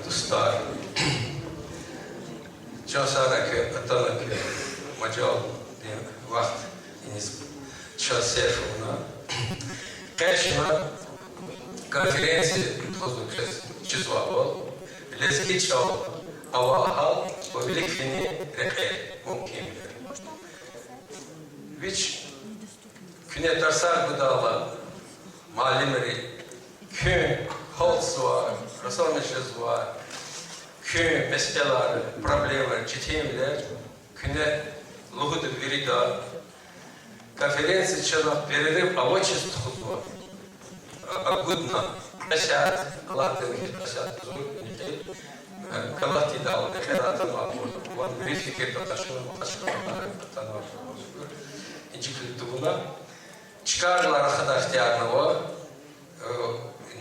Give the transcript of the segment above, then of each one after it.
dostlar, Cansaraki atanaki macal vaxt час серфовна. Конечно, конференции числа был, лески чал, авахал, великие реки, мумкин. Ведь күне тарсар будала, малимери, күн холсуа, расолнышезуа, күн мескелары, проблемы, читемлер, күне лугуды верида, конференции человек перерыв, а очень стухло. Агудно, пасят, латыни, пасят, зурники, калати дал, декарату лапу, вон верификет отошел, инжиклитуна, чкарла рахадахтярного,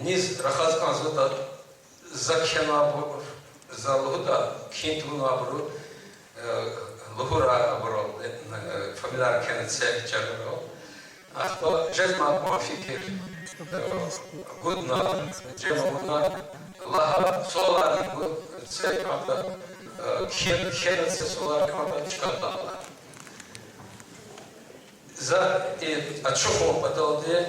низ рахазканзуда, закхенабу, залуда, кинтунабру, лухура аброл, фамилар кенцех чарро, а то жезма мафикир, гудна, жемуна, лаха солар, цеката, хенце солар ката чката. За и отшуху потолде,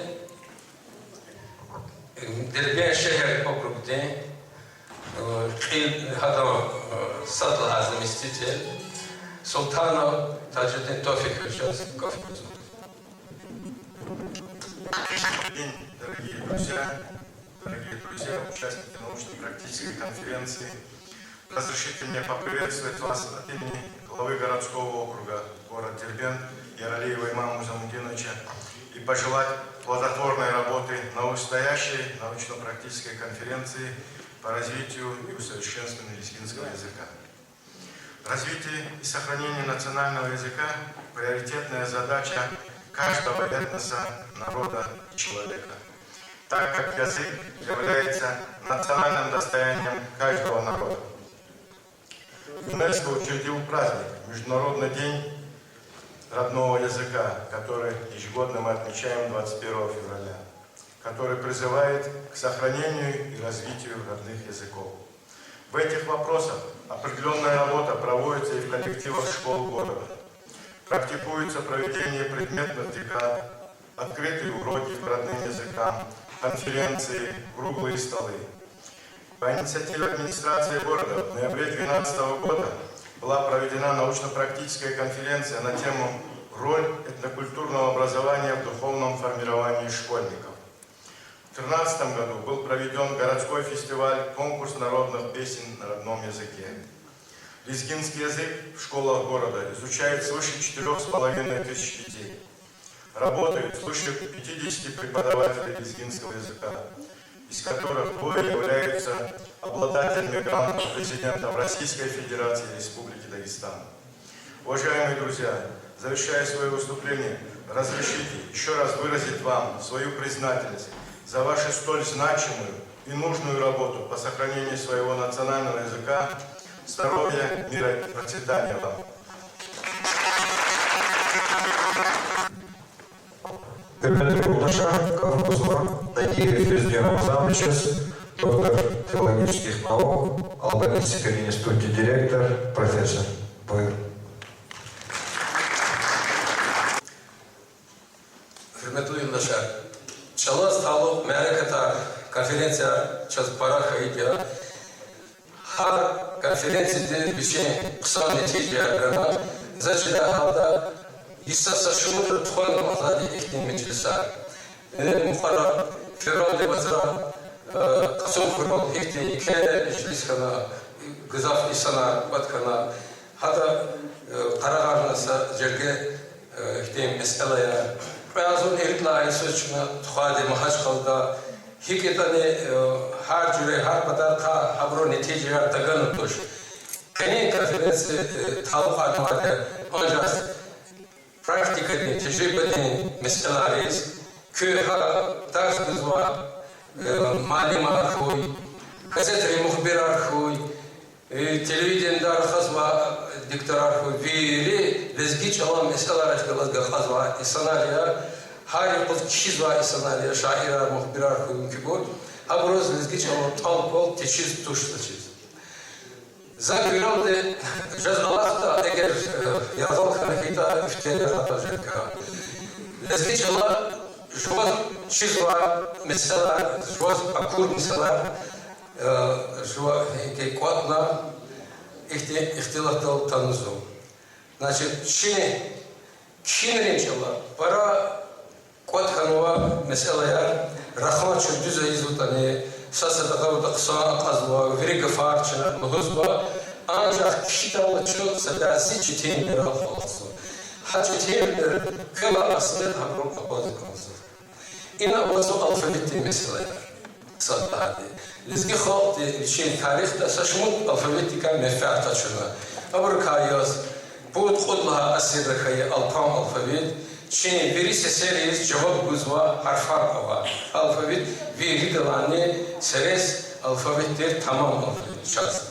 дербен шехер покрупде, хадам сатла заместитель. Султанов Таджудин Тофик сейчас кофе. Дорогие друзья, участники научно-практической конференции, разрешите мне поприветствовать вас от имени главы городского округа город Дербент Яралиева Имама Музамудиновича и пожелать плодотворной работы на предстоящей научно-практической конференции по развитию и усовершенствованию лезгинского языка. Развитие и сохранение национального языка – приоритетная задача каждого этноса, народа и человека, так как язык является национальным достоянием каждого народа. ЮНЕСКО учредил праздник – Международный день родного языка, который ежегодно мы отмечаем 21 февраля, который призывает к сохранению и развитию родных языков. В этих вопросах определенная работа проводится и в коллективах школ города. Практикуется проведение предметных декад, открытые уроки по родным языкам, конференции, круглые столы. По инициативе администрации города в ноябре 2012 года была проведена научно-практическая конференция на тему «Роль этнокультурного образования в духовном формировании школьников». В 2013 году был проведен городской фестиваль «Конкурс народных песен на родном языке». Лезгинский язык в школах города изучает свыше 4500 детей. Работают свыше 50 преподавателей лезгинского языка, из которых двое являются обладателями грантов президентов Российской Федерации и Республики Дагестан. Уважаемые друзья, завершая свое выступление, разрешите еще раз выразить вам свою признательность за вашу столь значимую и нужную работу по сохранению своего национального языка. Здоровья, мира и процветания вам. Hürmetli yurttaşlar, kanalımızda Nagиев Президент Музамовичус, доктор филологических наук, Албанийский институт директор, профессор. Buyurun. Hürmetli yurttaşlar, Çalaz Taluk Merakata konferensiya çaz para kayıtya. Har konferensiyede bir şey kısa netice yargına, zaçıda halda İssasa şunu tuhan mahzadi iklim meclisar. Muhara Ferrali Vazra Kasım Kurmal iklim iklim meclis kana, Gızaf İsana Batkana, hatta Karagharnasa Jerge iklim meskelaya, Beyazun Eritla Sözcüğüne tuhade mahaç kalda, Hiketani har cüre har badar ka habro netice yar tagan tuş. Kani konferansı taluk adamada ancak praktikani, tecrübeni meseleleri köy ha ders kızva mali markoy, gazeteli muhbir arkoy, televizyonda arkasva diktör arkoy, veri lezgi çalan meseleler aşkılaz gazva insanlar Her yıl kişiz var insanlar, şairler, muhbirler koyun ki bu. Ha burası lezgi çalın, tal kol, teçiz, tuş teçiz. Zakirol de cezalarda eğer yazal harekete üfteler atacak. Lezgi çalın, şu an çiz var, mesela, şu an akur mesela, şu an kuatla ihtilatlı tanızı. Значит, Çin çalın, para kuat kanova mesela rahmat şu düze izutani sasada kavda kısa kazva veriga farçına muzba ancak kişiler çok sadasi çitin bir alfası. Haçitin kala aslı hamur kapazı kapazı. İna vazo alfabeti mesela sadadi. Lizgi xalq şey tarixte saçmut alfabetika mefata şuna. Abrukayaz bu kudla asirkayı alpam alfabet Çin birisi series cevap guzva harfar ava. Alfabet veri galanı seres alfabetler tamam alfabet şahs.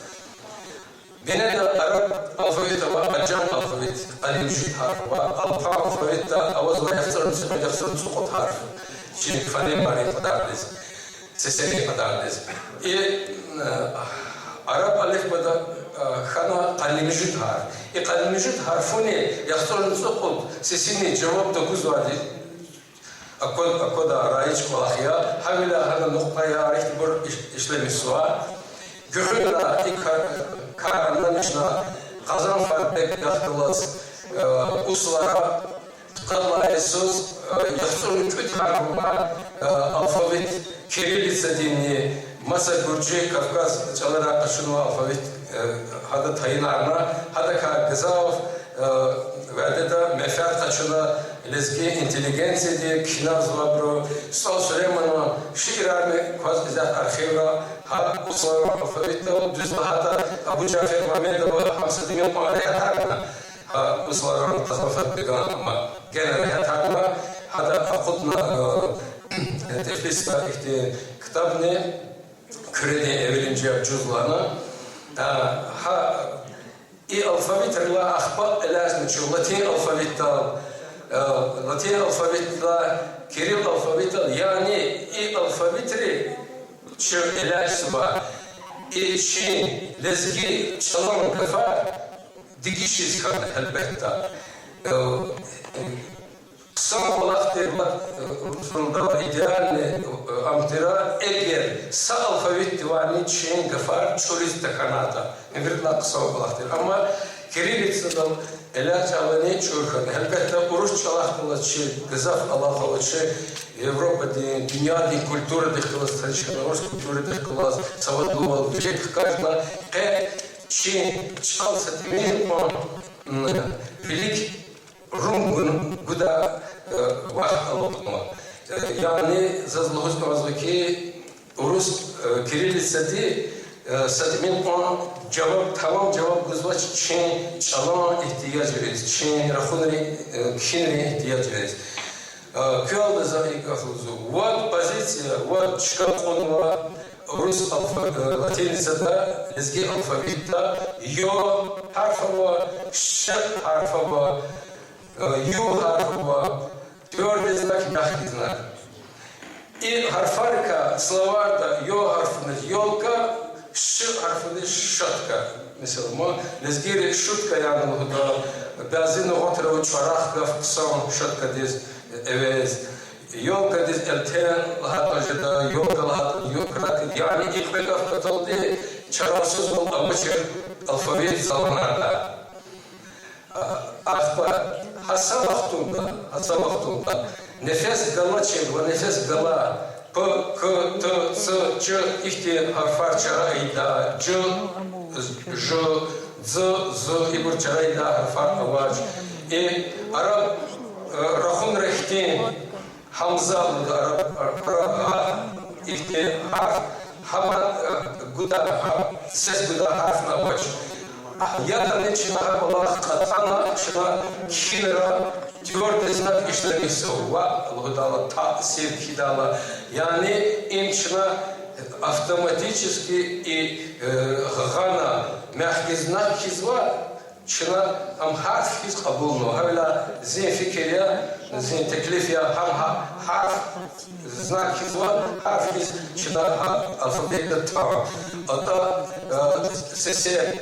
Bene de Arap alfabet ava, Acan alfabet, alimşit harf ava, Alpa alfabet de avazla yapsarın sukut harf. Çin fane bari kadarız, sesleri kadarız. Arap alifbada xana qalimjut harf. Qalimjut harfuni yapsarın sukut sesini cevap da guzva değil. Akoda raiç kolahya, hamila hana noktaya rihtibur işlemi suğa. Görüyorlar karandan içine kazan farklı yaktılas uslara tıkallar söz yapsarın kötü harfuna alfabet Kirillitsa dinli Masa Gürcü Kafkas çalarak şunu alfabet hada tayinarına hada ka gızav ve de mefer taşına lezgi inteligensi diye kişiler zıvabro Sal Süleyman'a şiirarını kaz izah arşivra ha uslara alfabette o düz hada Abu Cafer Mehmet'e hamsadimiyon mağaraya tarına ha uslara tasafat began ama genel yatarına hada akutna teflisla işte kitabını kredi evlence cüzlanı ha alfabetla ahbap elazım şu Latin alfabetle Latin alfabetle Kiril alfabetle yani alfabetri şu elazım var Çin lezgi çalan kafa digişiz kan elbette Sam olarak Rus'unda idealne amtira eğer sağ alfabet divanı Çin gafar çorist kanada. Evirla kısa olarak ama Kirillitsa'dan eler çalanı çorkan. Elbette Urus çalaklı Çin gazaf alakalı Çin Avrupa dünya kültürü de kılas tradisyonel Rus kültürü de kılas savadlı bir şey çıkartla Çin çalsa demeyin o bilik Rum'un guda vaxt alotma. Yani zazlıhız mazvaki Rus Kirillitsa'da satimin on tamam cevap gızva Çin çalan ihtiyaç veriz. Çin rakhunri kişinri ihtiyaç veriz. Kıyalda zayi kafluzu. Vad pozitsiya, vad çıkan konuva Rus Latinitsa'da lezgi alfabetta yo harfa var, ş harfa var, yu harfi var, tvrdi znak mягкий знак. И harfarka словарда yo harfini yolka, ş harfini şatka. Mesela bu lezgiri şutka yani bu bazı noktaları çarahka kısam şatka diz evez. Yolka diz elten lahat ajda yolka lahat yolka yani ilk bir hafta diye çarasız ol amaçır alfabet salonlarda. Ahba hasa vaxtunda nefes gala çevre nefes gala p k t s ç ihti harfar çarayda c j z z ibur çarayda harfar avaç Arap rahun rehtin hamza Arap ihti harf hama guda ses guda harf avaç Я начинаю лахтана, что хилера твердый знак işlemek сова, лгдала та сирхидала. Yani инчна автоматически и гана мягкий знак хизва Çına ham harf hiç kabul no. Havla zin fikir ya, zin teklif ya ham harf znak hiç var, harf hiç çına alfabetle tamam. Ata sesi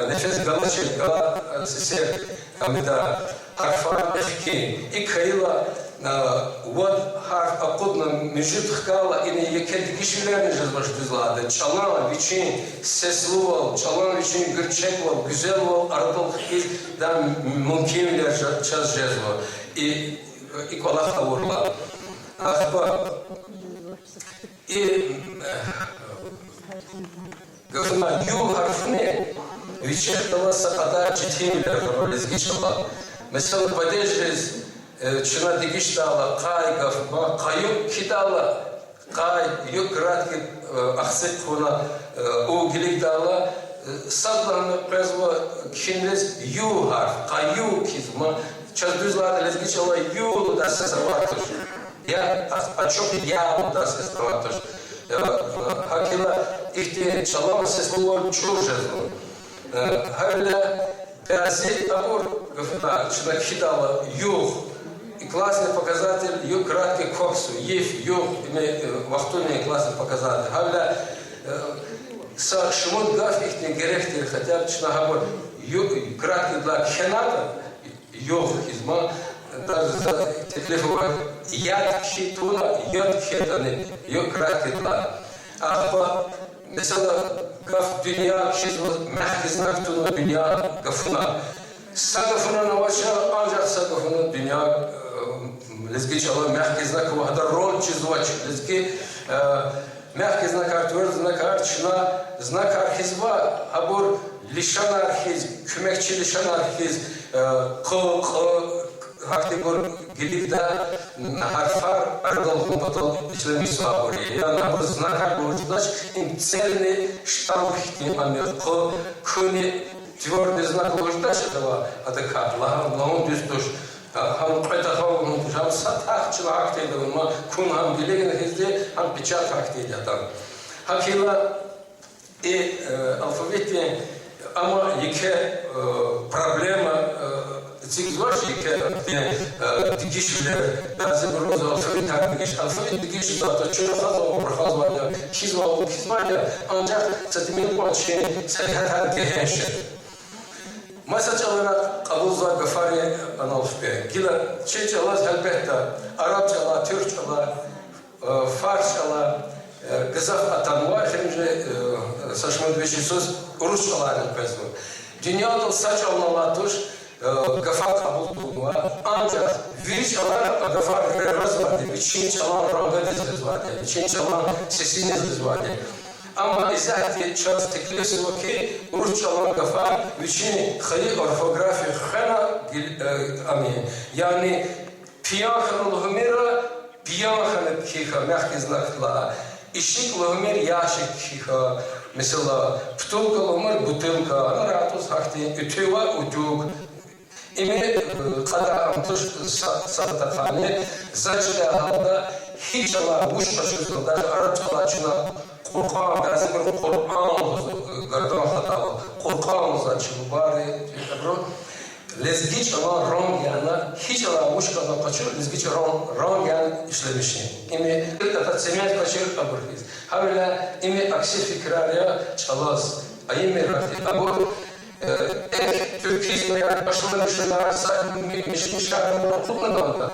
nefes galaşı gala sesi amida harflar ki ikayla вот harf akudna mevcut hkala yine yekendi kişilerini yazmış düzlade. Çalan için sesli ol, çalan için gerçek ol, güzel ol, aralıktan mümkünler çaz yazma. İlk olarak tavırlar. Ahba Gafına yu harfini вычеркивался когда читали различного. Mesela подержись, чина дигиштала, кай гафма, каю кидала, кай ю краткий акцент хуна у гиликдала, садланы презво кинлес ю харф, каю кизма, час düzlerde различного ю да се сраватуш. Я açık я да се сраватуш. Hakila ihtiyaç çalama sesli olan çurjazlı. Hala bazı абор чина кидала юг. И классный показатель юг краткий коксу. Ев юг вахтунный классный показатель. Hala sa шмут гаф ихтин герехтер хотя бы чина абор юг краткий для хената юг изма даже теклифова яд хитуна яд хетаны юг краткий для. Ахба mesela gaf dünya şizma merkez naftunu dünya gafına sagafına navaşa ancak sagafına dünya lezgi çala merkez nak vahda rol çizvaç lezgi merkez nak tver znak archna znak arhizva abur lişan arhiz kümekçi lişan arhiz haktikor gilipta harfar ardalhun patal işlemiş saburi. Yani bu znakar borçlaş imcelni штампхтин амир куни твердый знак borçlaş этого адекатла. Но düz düş. Ham qayta ham ham sataq çılaq dedi ama kun ham bilegen hizde ham pечат hak dedi adam. Hakila alfabeti ama yeke problema Zigzwashike dikişler bazı bir alfabet takmış alfabet dikiş zaten çok fazla var kizma ancak satımın başını seyahat geheşe mesela olarak kabulza gafari analfbe gila Çeçalar elbette Arapçalar Türkçalar Farsçalar Kazak atanma şimdi saçma bir şey söz Rusçalar elbette dünyada saç anlatış Gafar kabul tutma ancak viriş olarak gafar razvadı, için çalan rağbetiniz vardı, için çalan sesiniz vardı. Ama izahati çaz teklisi o ki Rus çalan gafar, için khali orfografi khana ami yani piyahanın lumira piyahanın kiha merkez nakla işik lumir yaşık kiha mesela ptulka lumir butulka anaratus hakti ütüva utuk İmi kadar tuş sattafani zaçta halda hiç ala uç taşıdığında Arapçalar çına Kur'an bazı bir Kur'an gardan hatalı Kur'an zaçı bari bro lezgiç ala rong yana hiç ala uç kadar kaçır lezgiç rong yan işlemişim. İmi da semiyet kaçır kabulüz. Havla imi aksi fikrarya çalaz. Ayimi rafi abur Türkiye'de yani başında düşünler, mişmişler, kullanıldı.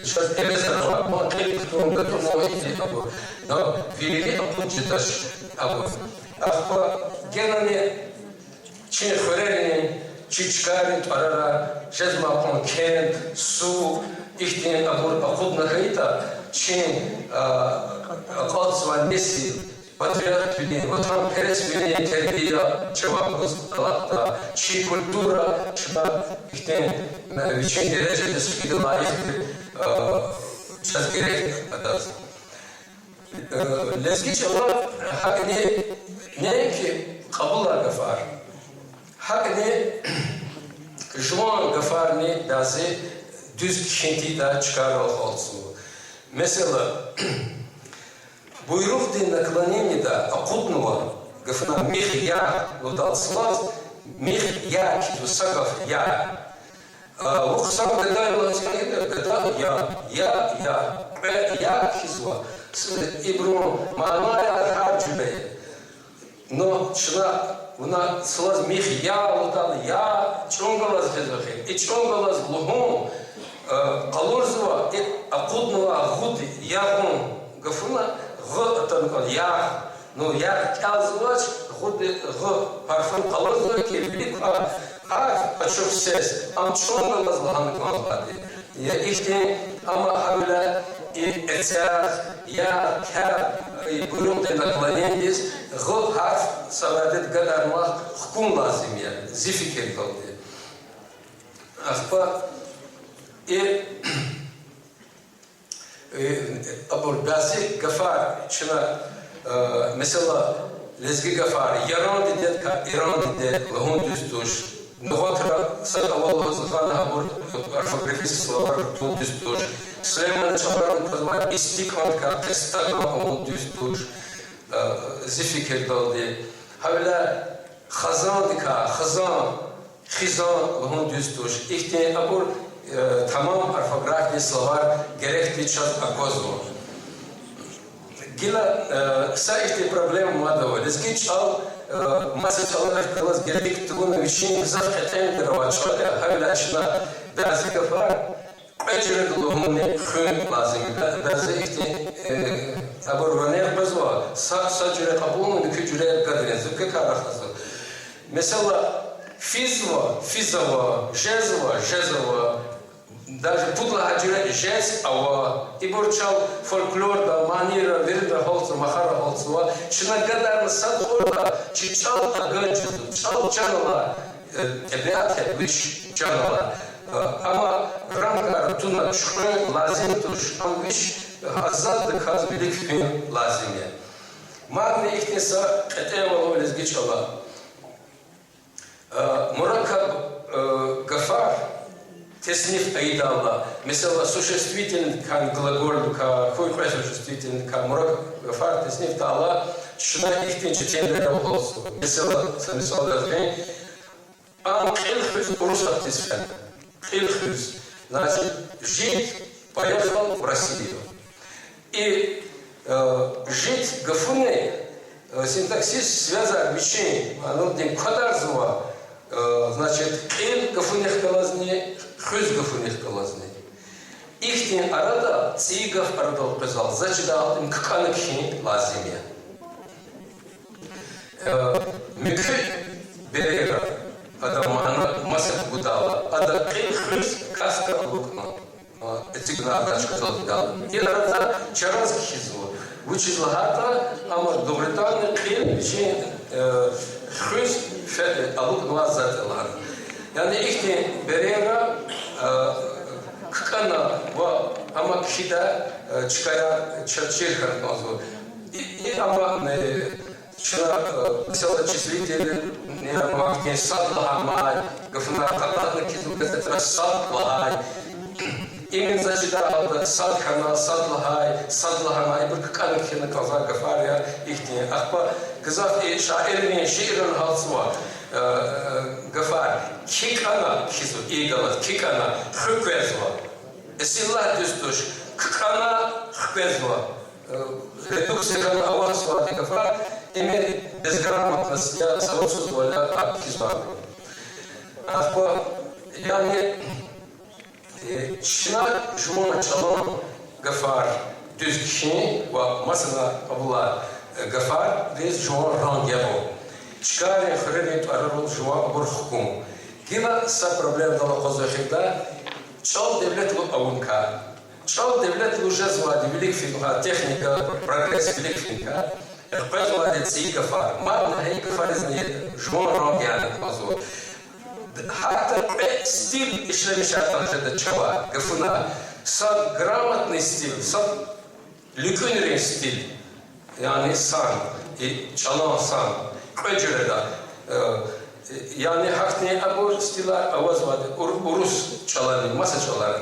Şöyle emezler var, ama tek durumda durmalı idi bu. Veli apuncu taş bu. Ama genelde Çin xörelinin çiçkarin arara, jezma konken, su, ihtiyan akudna kayıta, Çin akadısvan nesil, Patriarh bine, vatan peres bine terbiye, çabamız alatta, çi kultura, çaba işte için derecede sıkıntı çaz gerek adas. Lezgi çaba hakni ne ki kabullar gafar. Hakni şu an gafar ne bazı düz kişinti da çıkar olsun. Mesela Буйрув день наклонения да акутного гафна мехия вот алслав мих я кизу саков я. Вухсам дедайло я кизу. Ибру маная харджубе. Но чна вона слаз мих я удал я чонгалаз хезахи. И чонгалаз глухом калурзва и акудного гуд ягун гафуна г танкал я. Но я казвач гуд г парфум калурзва кирбик açık ses, amçongalaz lahanıklanmadı. Ya işte ama havla etzah ya kâr buyurumda naklayendiz, gıl harf savadet gadarmak hüküm lazım ya, zifikir kaldı. Akba abur bazı gafar şuna mesela lezgi gafar yaran didet ka iran didet lahun düstuş Новатра Садавалова Захана Абур орфографический словарь Тулдюстуш Сулейман Чабаран Казмар Истикманка Тестагма Тулдюстуш Зификер Далди Хавля Хазан Дика Хазан Хизан Тулдюстуш Ихте Абур tamam орфографический словарь gerekli час акозмо Gila sa ihte problem madavo Lezgi çal Masa çalınar kılaz gerek tuğunu için zaten dravacılar havlaşına bazı kafar ecre doluğunu khün lazım bazı işte aborvaner bazwa sacre kabulunu kücüre kadar zıkkı karahası mesela fizava jezava даже путла хаджира жест ава иборчал фольклорда манера верда холца махара холцова шинагадар садорда чичал аганч чал чанала эбят виш чанала ама ранга туна шхэ лазим туш амвиш азад хазбилик фин лазиме магне ихтеса кэтевало лезгичала муракаб гафар Теснив айдалла. Mesela существительный кан глагол ка хуйхуя существительный ка мурак гафар теснив тала шна ихтин чеченлер olsun. Mesela смысл yazmayın. Ам хилхуз урусат тесфен. Хилхуз. Значит, жить поехал в Россию. И жить гафуны синтаксис связок вещей. Оно дем кадарзова. Значит, ил гафуних калазни, хюз гафуних калазни. Ихтин арада цигав арадал казал, значит, алтын кканыкхи лазиме. Мюкхи берега, ада масак будала, ада ил хюз каска лукна. Этигна адашка залдала. И арада чаранский хизу. Вучизла хата, ама добританный ил, чи хюз феде алук нуазателар. Yani işte berera kıkana ve ama kişide çıkaya çerçer kartmazı. Ama şuna mesela çizildiğinde ne ama ki sadlahamay, gafına katlatın ki bu kadar sadlahay. İmin zaçıda sadlahamay bir kıkanın kine kaza gafar ya işte akba kızaf şairin şiirin halsı var. Gafar kikana kizu igalat kikana hükvezva esilla düstuş kikana hükvezva reduksikana avasva gafar emir bezgramatnas ya savusuz vola kizva akba yani şina jumana çalan gafar düz kişi ve masana abula gafar rez juman rangyavo Чкаре хренит арарул жуа бурхкум. Гила са проблем дала козахида. Чал девлет лу аунка. Чал девлет лу жезва велик финка техника прогресс велик финка. Пэзва де цика фар. Мадна хей кафар изне жуа рогян козу. Хата стиль ишлемишатан жеда чава. Гафуна са грамотный стиль, са ликунерин стиль. Yani san, çalan san. Kıcırda yani hakni abur stilar avaz vardı urus çalanı masa çalanı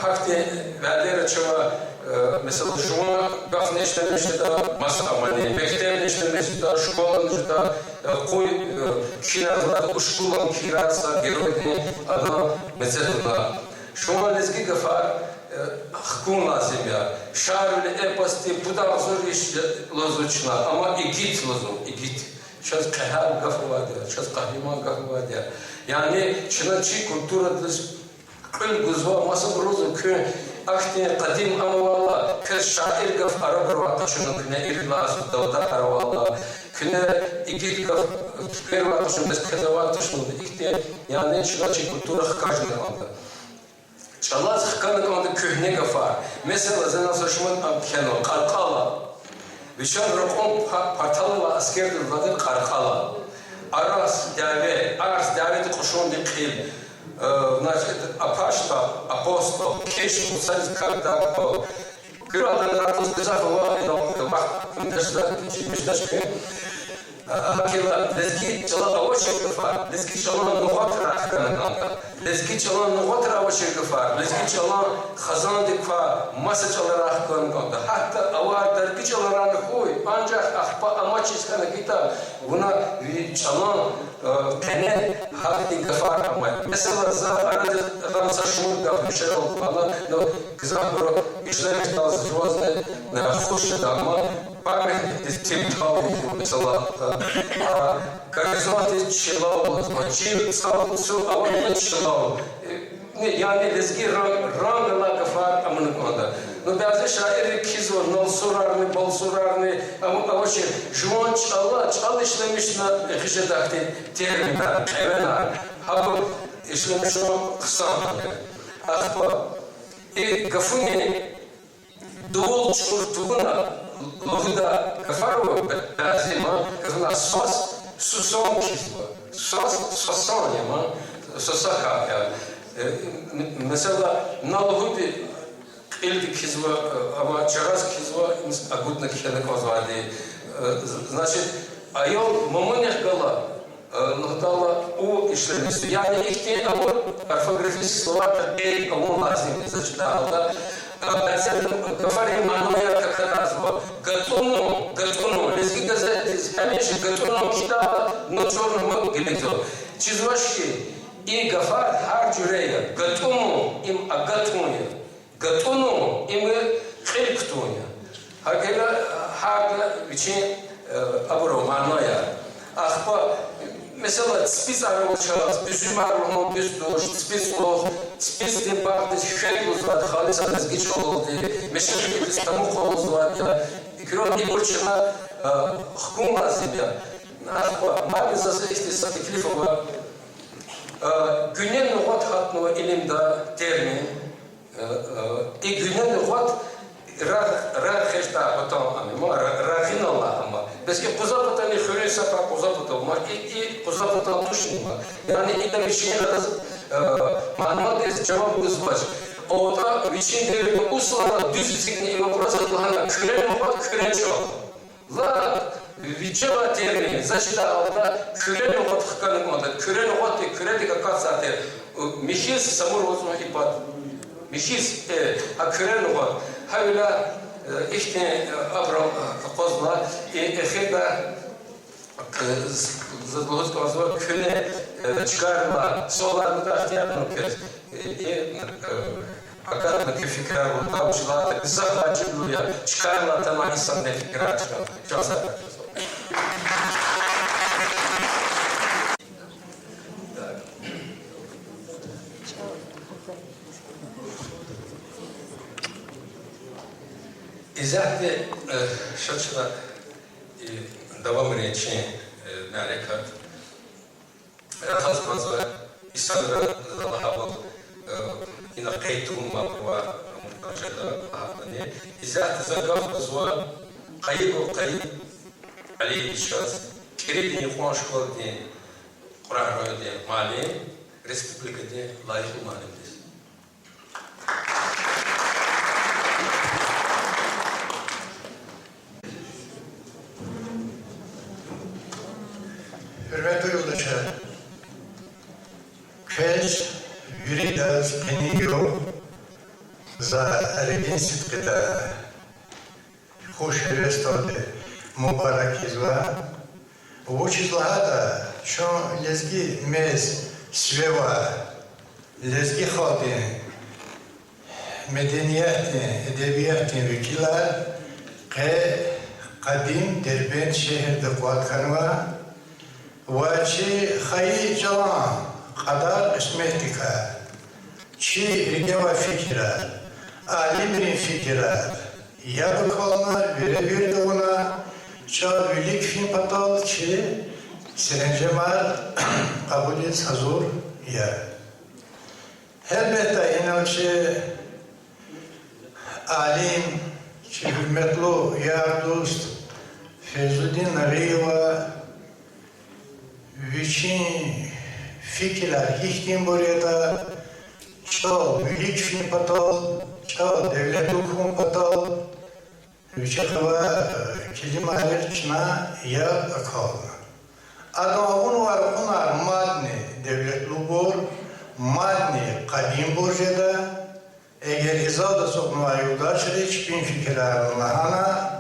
Hakti verdiği açıma mesela şuna gaf neşlemişti da masamani, mektep neşlemişti da şkolanmıştı da koy kirazda uşkulan kirazda geldi adam mesela şuna lezgi gafar hukun lazım ya. Şarül epasti budan zor iş lozuçna ama igit lozu igit. Şaz kahar gafvadia, şaz kahraman gafvadia. Yani şuna çi kultura كل جزء مصر روز كه أختي قديم أما والله كشاعر قف عرب الواقع شنو كنا إخلاص الدودة عرب والله كنا إجيت قف كل واقع شنو بس كذا واقع شنو إختي يعني شنو شيء كلتورة خكاجنا هذا إن شاء الله خكانا كمان كهنة قفار مثلا زنا سوشمن أبكينو قرقالة بيشان رقم بطلوا أسكير البلد قرقالة أرس دعوة قشون دقيق значит, апостол, кеш, когда Кирилл сказал, لسكي شلون أوشي كفار، لسكي شلون نغطر أحكام لسكي شلون نغطر أوشي كفار، لسكي شلون خزان دكفار، مسا شلون أحكام حتى أوار دركي شلون رانخوي، أنجح أخبار أماتشيس كنا كتاب، ونا شلون كنا هذه كفار مثلا زار رمز شمول قبل شلون الله لو كزابرو إشلون تازجوزنا نخش دامه память тем مثلا كاريزماتي تشيلو تشيل سو او تشيلو يعني لزقي رانغ لا كفار امن كوندا но بعض شاعر كيزو نو سورارني بول سورارني او شيء جوان الله çalışmışna hıcıdaktı terminal evena habu işlemişo kısam akba gafuni dol çurtuğuna Логда кафару lazima kızına suson sosanya sosaka yani mesela nalogi ilk kizva ama çaraz kizva agutna kişilik ozvadi значит ayol mamonych gala noktalar o işlemesi yani işte ama ortografik словар ey onun lazım значит alda Говорим, я как раз готовно, лезги газеты, конечно, готовно кидала, но черному глядел. Чизвашки и гафар харджурея, готовно им агатуня, готовно им хельктуня. Хагела хага вичи аброманая. Ахпа mesela spis arımışlar, üzüm arımışlar, büzdür, spis de baktı, şehir uzladı, halis adres geç oldu, meşgul bir İstanbul oldu, kilo iburçuna hüküm lazım ya. Maalesef işte teklif var. Günen nüvat hatnu ilimde termin, günen nüvat Рахешта потом, Рахинала, без que позапата не хрюса па позапата, и позапата тушнима. Yani ida вичина манмат из cevap uzbaş. Oda вичинleri uslana düzlükni ima prosatlarına küren obat küren çok. La вичава термин, защита алда küren obat hıkanık oda, küren obat de küren de kakat zaten. Mihis samur ozma ipat. Mihis a küren obat. Havla işte Abraham pozla ehida zadlusko zor küne çıkarma solarını da ihtiyarını kez akademik fikirler bu tavşılar zaten ya çıkarma tamam insan ne fikirler çıkar çok sağ İzahde şaşıda devam reci narekat hazmazla İsa'da Allah'a ina kaytum maqwa mukajada hani izahde zagaf zwa qayib ali şaz kiridi xoş qoldi Kur'an royde mali respublikada layık olmalıyız. Hürmetli yoldaşlar, Kez, Yuridas, Enigro, Arifin Sıtkı'da hoş hevestode mübarek izva. Bu çizlahada şu lezgi mez sveva, lezgi halkın, medeniyetin, edebiyatin vekiller ke kadim derbent şehirde kuatkanva ve çi hayi calan kadar kısmetika çi rigeva fikra alimrin fikra yapık olanlar verebildi ona çağırlık film patal çi serencemar kabul et hazır ya elbette inançı alim çi hürmetli yar dost Feyzuddin Nariyeva Viçin fikirler hihtim buraya çal mülik film patal çal devlet hukum patal Viçakava kelimeler çına yap akal Adam bunlar madni devlet lubur madni kadim burjeda eğer izada sokma yoldaş hiçbir fikirler Allah'ına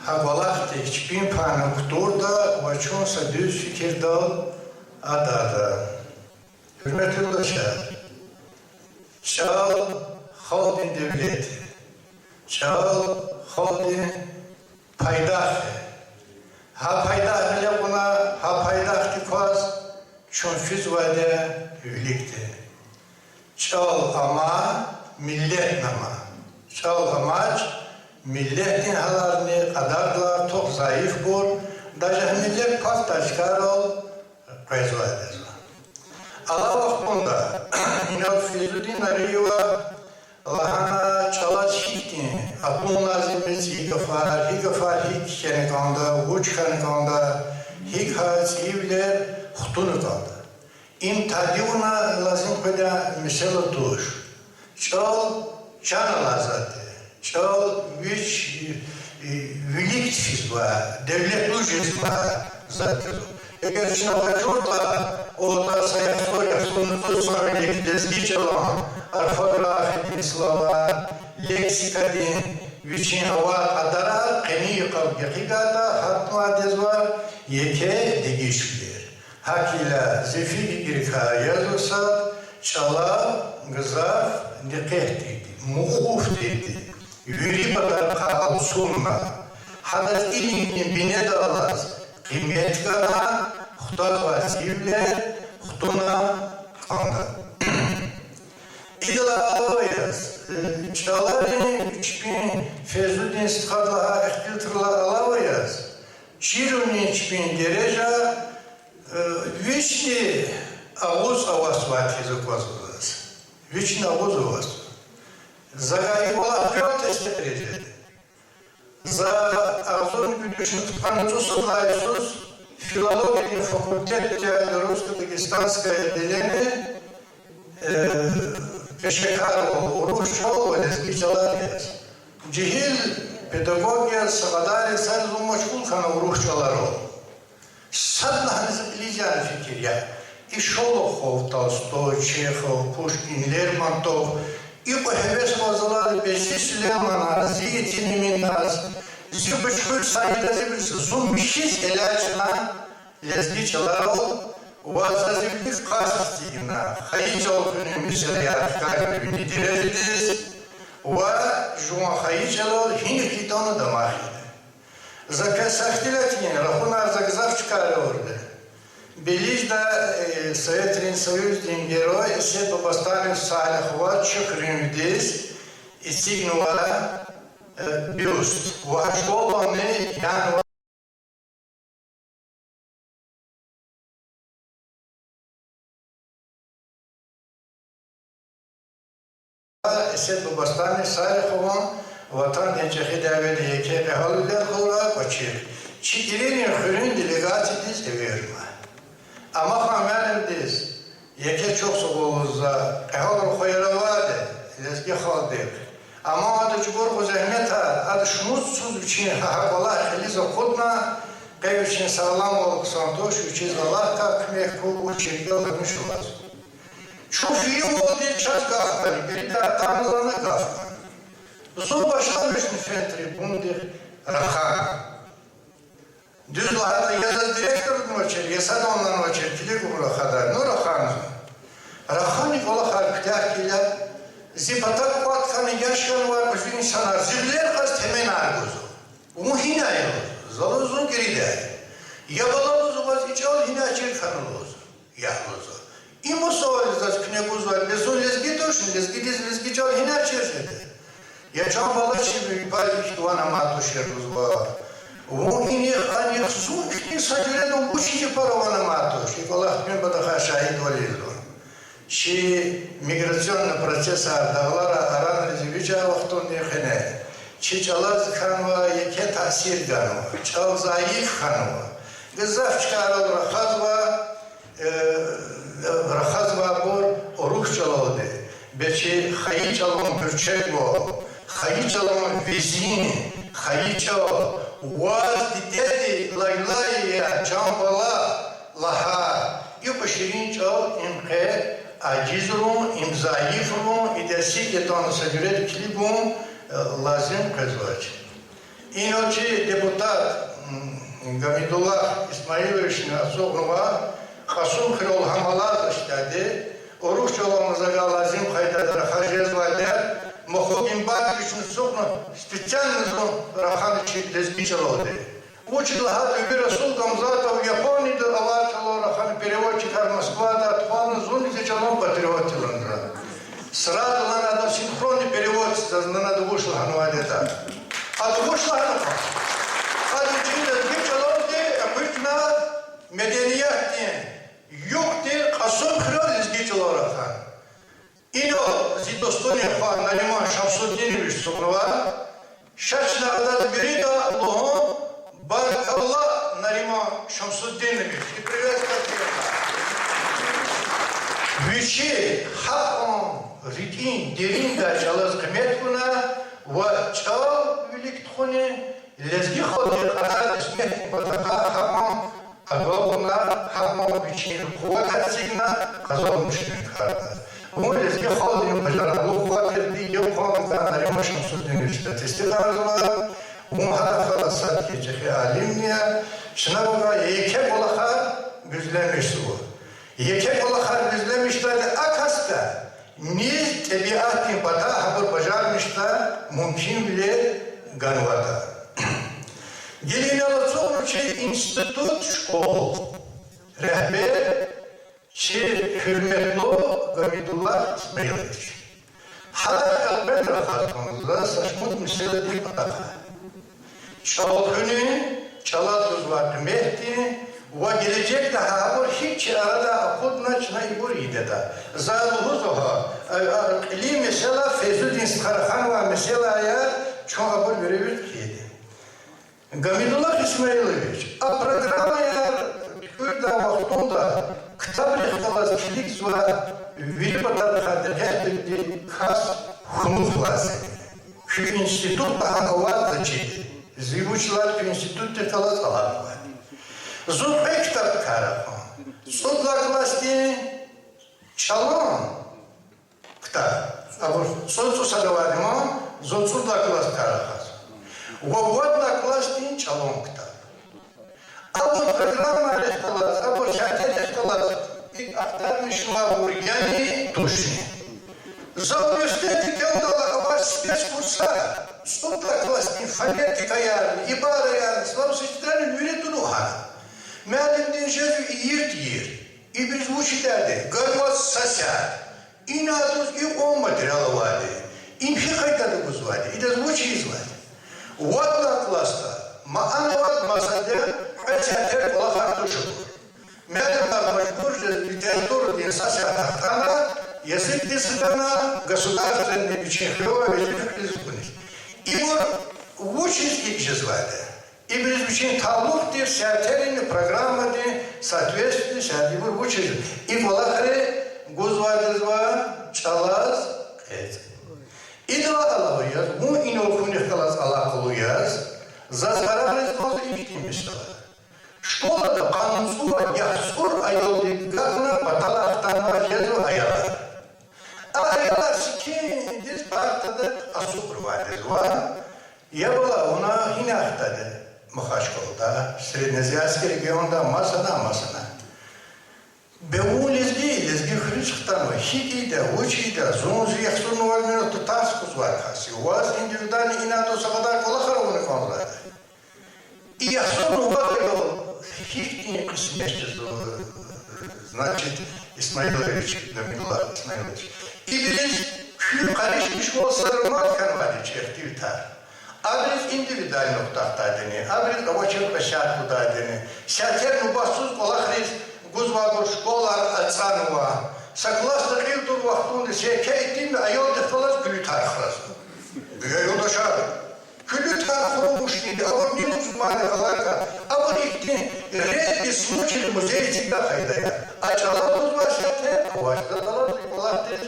Havalar hiçbir panuktur da ve çoğunsa düz fikir dal adada. Hürmetli yoldaşlar, çal halkın devleti, çal halkın paydaşı. Ha paydaş bile buna, ha paydaş dikaz, çönfüz vade üyelikti. Çal ama millet nama, çal amaç, milletin halarını kadarlar çok zayıf bul, dahi millet pakta çıkar ol, kayzu eder. Allah vaktunda, İnal Feyzuddin Ariyeva, Allah'ına çala çikti, Abdun Nazim'imiz higafar hik kenekanda, uç kenekanda, hik hasibiler, hutunu kaldı. İn tadivuna lazım kıda mesela tuş, çal can lazatı. Çal üç vilik fizba, devlet lujizma zaten. Eğer şuna çorta olta sayı soru sonra dezgi çalan, orfografi slova, leksikadin, viçin hava adara, keni kalbiyakigata, hatma dezvar, yeke degişler. Hakila zefi girka yazırsa, çala, gızaf, dikehti, muhufti. Yürü kadar kal sunma. Hadas ilimkin bine dağılaz. Kıymet kadar hutat vasivler hutuna kanda. İdila alayız. Çağların 3000 Feyzuddin Sıtkadlaha ihtiltırla alayız. 20.000 derece vişni avuz avasvat yazık vazılız. Vişni avuz avasvat. Zagaybola protest edildi. Za Arzun Gülüş'ün Pancusulaysus Filologiya Fakulteti Rusko-Dagestanskaya Deleni Peşekaro Uruşçol ve Lezgiçalarıyız. Cihil pedagogiya Sağadari Sarzu Maşkul Kana Uruşçalar ol. Sadlahanızı bileceğin fikir ya. İşolokhov, Tolstoy, Çekhov, Pushkin, Lermontov и похевес возлали бесчисленные зрители нас, зубочку сайта зубочку зумщись элячна, лезги человек, у вас зазывки кастина, хайчал мисля как не деревья, у вас жума хайчал хинки тона домашние. Закасахтилятин, рахунар загзавчка орды. Белижда Советский Союз герой все по поставим Салихова чекрюдис и сигнула бюст. Вошел он и январь. Все по поставим Салихова ватан денчахи давили яке кахалудер хура почир. Чигирин хурин делегации диз эверма. Ama hamerimiz, yeke çok soğuğuzda, ehal koyara vardı, lezgi haldir. Ama adı çukur zahmet adı şumutsuz için hakalar helize kutna, kayı için sağlam olup santoş, uçiz Allah kakmek bu uçirge olmuş olmaz. Şu film oldu çaz gafları, bir de tanrılarına gafları. Zor başlamıştı fentri bundir rahan. Düz lahada yazı direktörün oçer, yasada onların oçer, kilik umru kadar, no rahan. Rahanik ola harflerkiler, zipatak kuatkanı yaşkanı var, bütün insanlar, zibler kaz temen argozu. Umu hinayı oldu, zalozun geride. Yabalalızu vaz içal hina çirkanılızu, yahluzu. İmo soğalizaz küneguz var, lezun lezgi doşun, lezgi diz lezgi çal hina çirkedi. Yaşam balışı bir paylık duvana matı şerruz var. Umu hini hani zun kini sadüredon bu çiğci paravana matı. Şikolah gün bada şahit validro. Şi migrasyonlu prosesa dağlara aran rezivic'a vaktun diyekene. Şi çalaz kanva yeke tasir ganva, çal zayıf kanva. Gızaf çıkarıl rahazva bor oruç çalalı. Beçi hayı çalın bürçek bo, hayı çalın vezin, hayı çal. Vaz ditedi laylaya çambala laha. Yupa şirin çal imke aciz rum, imzayif rum, idesi getanı sagüret kilibum lazım kazvaç. İnoçi deputat Gamidullah İsmailoviç'in Asogluva Kasum Kırol Hamalaz işledi. Oruç yolumuza lazım kaydadır hacezvaler. Mohokim Bakiviç'in Soglu специальному рахан лезгичалоды. Учил хату Расул Гамзатов Японии до Авачало рахан переводчик Москва до Атхвана Зуни зачалом патриотиландра. Сразу надо синхронный перевод, надо вышло хануадета. А вышло хануадета. А через зачалоды обычно меденияти юкти Касум Хрёл лезгичало рахан. Ино зидостония хан Нариман Шамсуддинович Сукнова Шачна Адат Берида Аллаху Баракаллах Нариман Шамсуддинович. И приветствую Вичи хаком рикин деринда чалаз кметкуна ва чал великтхуне лезги ходи карат смет потака хаком агауна хаком вичин хуатасигна казалмушин карат. Мой лезги ходи мажараду хуатерди йохом Нариман Шамсуддинович. Тестиказова Muhatap satki cehri alimniye şınavga yekek olakar güzlemiş bu. Yekek olakar güzlemişler de akasta niz tebiatın bata haber bacarmışlar mümkün bile ganvada. Gelin alıtsın ki institut şkol rehber ki hürmetli Gamidullah İsmailoviç. Hatta kalben rahatımızda saçmut mesele değil bata. Çalkını, çalatız var mehdi, ve gelecek daha var hiç arada akudna çına ibur ideda. Zaluhuz oha, ili mesela Feyzüddin Skarahan ve mesela ya çoğu abur görevir kiydi. Gamidullah İsmailoviç, a programa ya kürda vaktunda kitab-ı kalaz kilik zva viripatar kadir hehdi khas hunuz lazım. Şu institut bahanavat da çeydi. Zivuşlar institutte kalas alanlar. Zubbe kitap karafon. Sodlaklasti çalon kitap. Abur sodsu sadavadimo zodsudlaklas karafas. Vobodlaklasti çalon kitap. Abur programa rehkalas, abur şahte rehkalas. İlk aktarmış mavur yani tuşni. Zavrüstetik yolda var speskursa. Sodlaklasti fonetika yarın, ibara yarın, slavsızlıkların yürüdüğünü hana. Meğedim denişezü yırt. İbriz bu şiderdi. Garvaz sasya. İnadız i o materialı vardı. İmşi kaydadığımız vardı. İdez bu çiz vardı. Vatlaklasta. Maanavat masada felsefek olakar tuşudur. Meğedim var mecburca literaturu diye sasya tahtana, язык дисциплина, государственный бичехлёва, великолепный. Его участь их же звали. И безусловно талухты, сеатерины, программы, соответственно, сеативы участь. И волахаре гузвадызва чалаз эт. И дала Аллаху яз, му инокуних калаз Аллаху яз, зазгарарыз тоже ихтим бештала. Школа-то канунсува яхсур айолдик, как на паталахтана езу аяла. Aylar ki Италия партада асупрвализва. Я была она хинахтада Махачкалда, Среднеазиатский регионда масана. Беу лезги хришхтану, хикида, учида, зунзи яхсуну вальмино тутаску звархаси. У вас индивидуальный инато сагада колахарованы конрада. И яхсуну вальмино хикине смешно, значит, Исмаилович, Дамилла Исмаилович. И бились хью каришки школ сармат канвадич эртивтар. Адрес индивидуальных тахтадени, адрес рабочего площадку дадени. Сятерну басуз колахрис Гузваду школа Ацанова. Согласно Ривду Вахтуны, Секейтин, Айол Дефалас Глютархрас. Гайодашар. Глютархру мушки, а вот не мусульмане халака. А вот их редкий случай музей всегда хайдая. А чалат узвашате, вашдалат Латис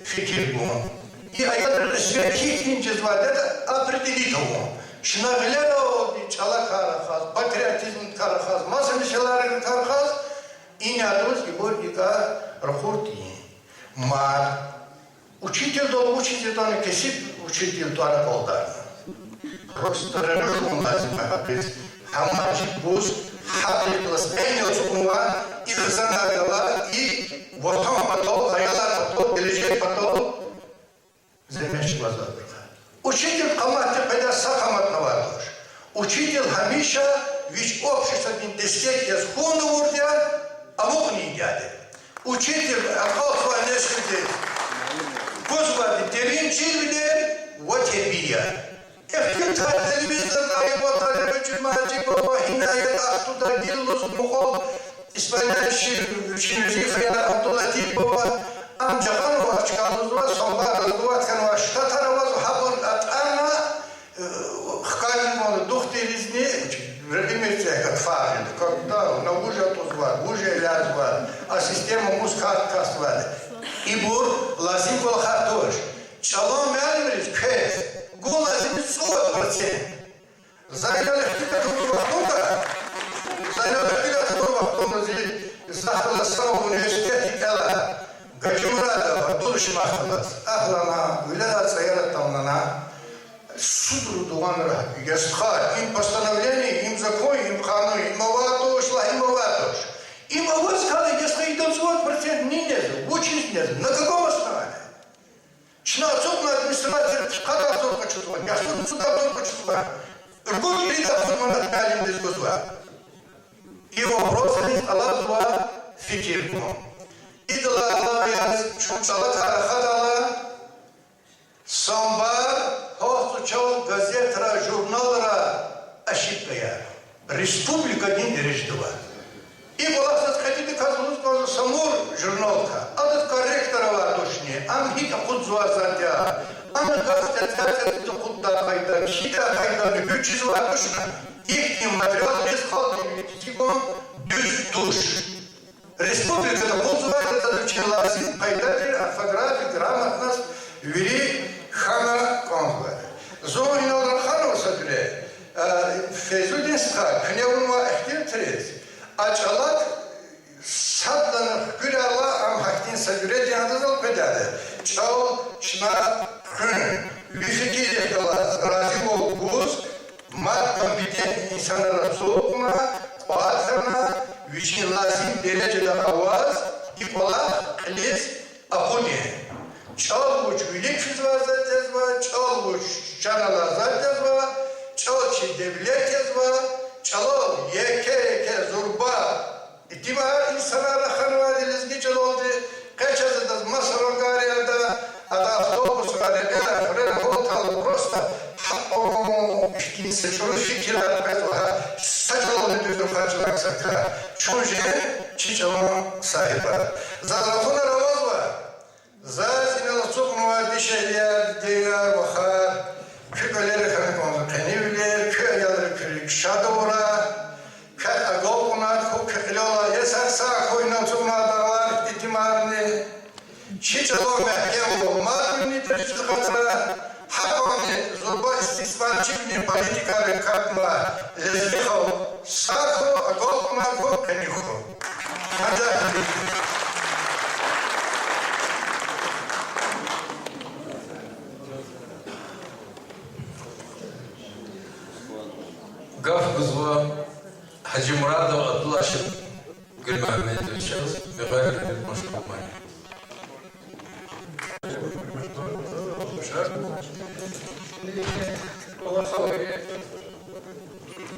Фикирбун. И Айол Секейтин Джезвад, это определително. Шнаглеро чала карахаз, патриотизм карахаз, масса мишеларин карахаз. И не отрос гиборника рахурти. Мар. Учитель до учитель то не кисит, учитель то не полдар. Просто режим назима без хамачи бус, хапли пластенил сумма, и занавела, и вот там потом, аяла потом, дележей потом, земеш глаза. Учитель каматы пойдя сахамат навадош. Учитель хамиша, ведь общество не десять я схону урдя, а мог не дядя. Учитель Ахалфа Нешвиде, Господи, терин чильвиде, вот и бия. Эхтита телевизор, работали рычимати, баба, хиная, туда гиллус, мухол, исполняющий Чинжифа, Абдулатив, баба, Амджаханова, Ачкалузва, Самбара, Луатканова, Штатарова, Хабар, Атана, Хкалин, Духтеризне, Репимирте, как фарин, когда на уже отозвали, уже лязвали, а система мускат каствали. И бур лазим был хатош. Чалом мялимрич, кэс, гул лазим 100%. Заняли хтика вахтунга, захала самого университета кала, гачурада, душмахалас, ахлана, виляться яратамнана, судру дуанра, ясха, им постановление, им закон, им хану, им аватош, им аватош. Им ават сказали, если идет 40%, не нету, учить нету. На каком основании? Чнацовная администрация, когда только чувствует, я что сюда только чувствую. Ргут передав, что мы отдали без гузва. И вопрос есть Аллах фикирку. Идала Аллах, я чучала карахадала, самбар, хостучал газетра, журналра, ошибкая. Республика не реждова. И власть хотите казнуть самур журналка, а тут корректорова точнее, ам хика худзуа задя, ам гастят худда хайда, хита хайда, любючизуа точно, их материал без халки, типа düz душ. Республикада худзуа это начала хайда, орфография, грамотность, вели хана конзуа. Зоинал ханова сабире, Фейзудин скак, кневунва эхтир Açalat satlanıp gürala am haktin sagüre cihazal pedade. Çal, şına, hün, büfikir yakala, razı ol buz, madden biten insanlara soğukma, bağırsana, vişin lazım derecede avaz, ipola, klis, akudi. Çal uç ülik füzva zatyazva, çal uç şanala zatyazva, çal çi devlet yazva, Çalo, yeke, zurba. İtibar insanlara hanıva dilizgi çaloldu. Kaçazı da masaron gariyada, ada avtobus gariyada, frena voltalı prosta. İşkinse şunu fikirler bezvaha, saçaloldu düzdür kaçınak sakra. Çunje, çiçalon sahiba. Zalafuna ravaz var. Zazinel suknuva dişeliyer, diyar, vakar. Köpeleri kanıkondu kenivler, köy yaları kürük şadora, köy agolkunar, kökülola, yeser sağ koyuna tutmada var itimarını, çiçalo mehkem olmaz, nitreşti katıra, hakoni, zorba istismar çivni, politikarı katma, lezbiho, sağ ko, agolkunar ko, keniko. Ancak Gaf Guzva Hacı Muradov Abdullah Gül Mehmet Şahıs ve gayrı bir başkanmayı.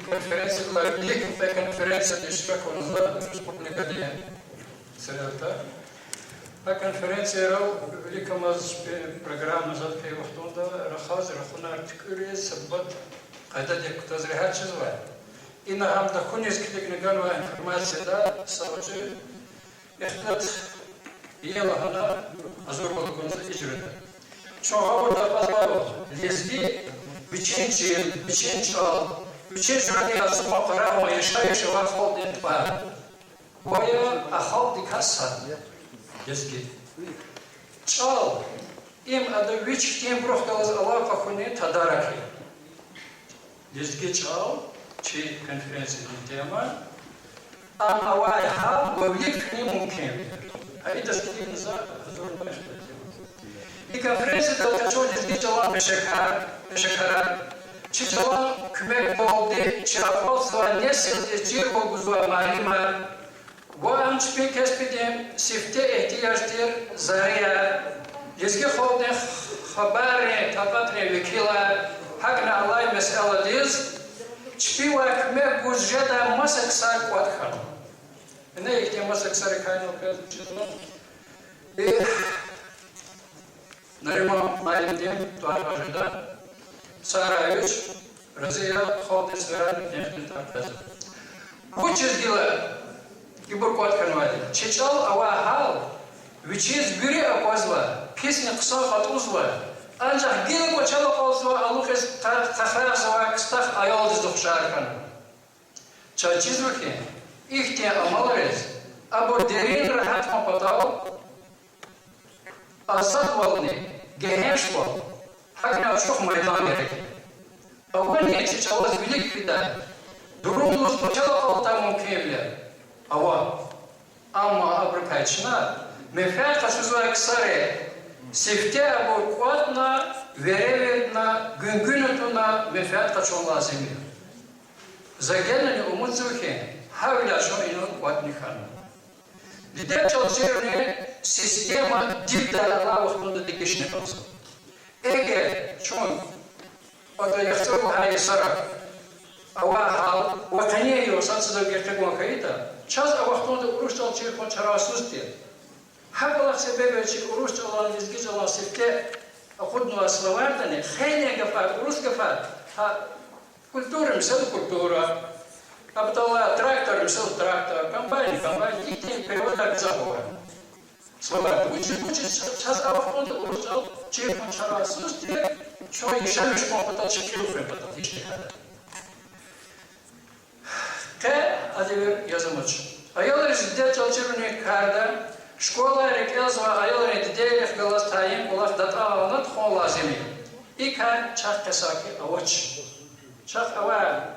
Конференция Великая конференция Республика Республика Средата. А конференция Великая программа задка Вахтунда Рахаз Рахуна Артикурия Саббат Кайда Тазрихат Чизва. И на Хамда Хунис Китикниганова информация да Савачи Эхтат Елахана Азурбал Гунза Ижрата. Чоғауырда базбау лезги биченчал Биченчурани асма қарама ешайши ва хол дентба. Боя ахал дикаса. Лезги. Чал им ада вич тем брохталаз алафа хуне тадараки. Лезги чал чи конференция тема. Ам авай хал вавлик не мумкин. Аида скидин за зурбаш. И конференция толкачо лезги чала пешекара. Чичала kümek oldu, çırapalsıva nesildi, cirgoguzva malima. Bu amçpin kespidim, sifte ihtiyaçtır zariya. Lizgi холден хабарне, тапатне векила, хагна алай месела лиз, чпива kümek guzjada masak sak ватхан. Ne ihte masak sarıkayno kazıçıdın. Narimam malimdim, tuarvajıda. Сараевич, Разия, Холдес, Веран, Нехтин, Тарказа. Bu çizgiler, Гибуркот Канвади, чечал авахал, вичез бюре апазва, песня кыса хатузва, анжах гиле кочала қалзва, алухес тахразва, кыстах аялдыз дұқшаркан. Чачизвахи, ихте амалрез, або дерин рахатма патау, асад вални, генешвал, Хагна шох майдан ерек. Аван не чечалась велик вида. Дурумлус почала алтаму кемля. Ава. Амма абракачна. Мефят хасузва ксаре. Сифте абу кватна, вереведна, гүнгүнутуна мефят хачон лазими. Загенани умудзухе. Хавля шо ину кватнихан. Лидер чалчерне система дигдала лавахтунда дикишне пасо. Eğer çon orada yaşlı hali sarar, avahal vataniye yosan size gerçek vakayda, çaz avahtonda uruşçal çirkon çarasız diye. Habalak sebebi çık uruşçal olan izgiz olan sifte akudnu aslavarda ne, khayne gafar, urus gafar, ha kultura misal kultura, abdallah traktör misal traktör, kampanya, gittiğin periyoda bize var. Слова учить час авахтонда урусал чиркон чарасыз диye şoy işemiş kompata çekiyor empatişte. Te adevir yazımıç. Ayolları şiddet çalışırını karda şkola rekaz ve ayolları didelef galas tayin olaf data alanat xon lazimi. İka çak kesaki avaç. Çak ava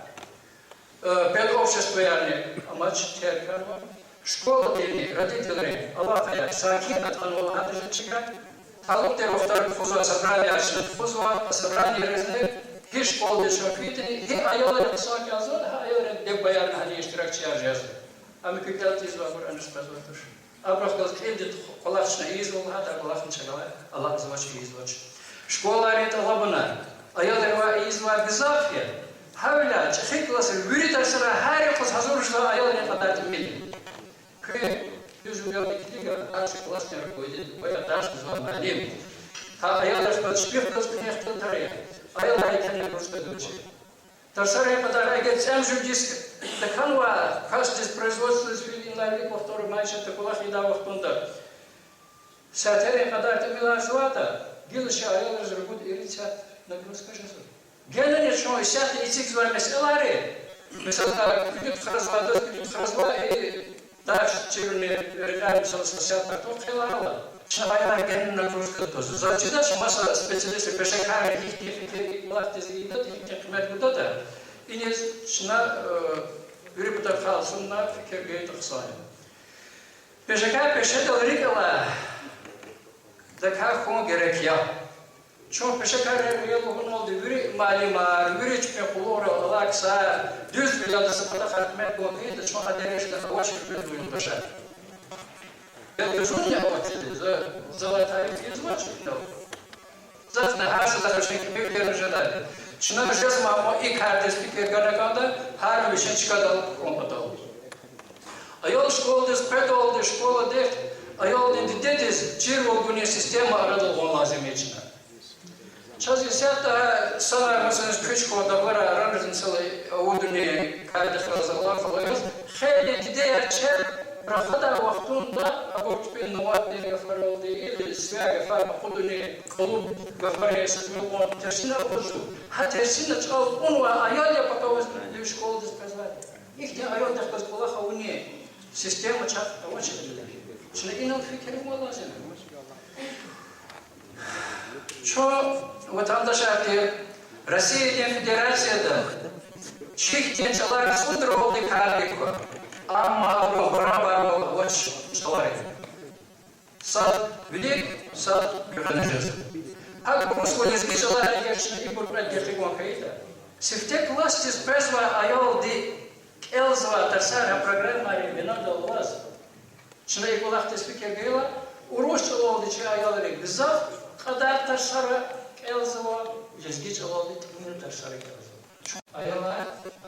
ped общество yani amaç terkar var. Школа или родители, Аллах, саки, отванула, надо же чекать. Талуте во втором фузу собрали, фузу собрали разные, и школы шоквитни, и айолы саки азон, айолы дек баяр на них штиракчия жезы. А мы купят из вагур, они спазвают уж. Абрах сказал, кредит колашна извол, а так Аллах не чагала, Аллах звачи извоч. Школа это лабана, айолы ва изва безафия. Хавля, чехиклас, вюритар сара, хари кус хазур, что айолы не хватает меди. Yüz milyon ikili karşı klasner koydu, bayağı taş kızma alim. Ha ayağlar специфик kızgınlıktan tarıyor. Ayağlar ikili kızgınlık. Тарсарая подарок, сам журдиск, такан ва, каждый производство свели на век во втором матче, такулах не дал вахтунда. Сатерия подарок мила злата, гилыша ayağlar зрубут ирицат нагрузка жизнь. Гена не что, сят и цик звали меселари. Mesela küçük frazla taş çevirme öğrenci çalışmasında toplayalım. Şahaya gelin nagruzka tozu. Zaten masa spesiyalist peşekar ihtiyaç vakti de hikmet burada da. İniz şuna ürün bu kalsınlar fikir gayet kısayım. Peşekar peşete orikala. Dakar konu gerek ya. Çok peşekarı yolun oldu. Biri malimar, biri çıkıyor kulora, alaksa, düz bir yadısı kadar farkmet konuyu da çok adereşte hava şirketi duyun başa. Ben özün ya o çizdi. Zavatayı izmaç. Zaten her şey zaten bir görüşede. Şuna düşeceğiz ama ilk herdes bir görüşede her bir şey çıkardı komutalı. Ayol şkoldes, pedoldes, şkola def, ayol identitetes, çirvolgunye sistemi aradı on lazım için. Çazı siyata sana mesela küçük koda var aranız mesela uduni kaydı fazlalar falan. Heyet diğer çer rafada vaktunda abortbin nuvatleri yafarıldı ili siyah farma uduni kolub gafaresi milyon tersine oldu. Ha tersine çal onu ayol yapakavuz bir şkolda pezler. İhti ayol da kız kola havuni sistemi çak avaç edilir. Şimdi inan fikrim var lazım. Çoğu vatandaş artık Rusya Federasya'da çiftçiler sundur oldu kardeşler. Ama bu beraber vaç çalar. Sağ bilik, sağ güveneceğiz. Hak konuşmayız ki çalar geçti bu kadar gerçek vakaydı. Siftek vlastis prezva ayol di elzva tersana programları binada olmaz. Şimdi ilk olarak tespit ediyorlar. Urusça oldu ki ayolları güzel. Kadar tersara elzva, yazgiç oldu ki tersara elzva. Ayollar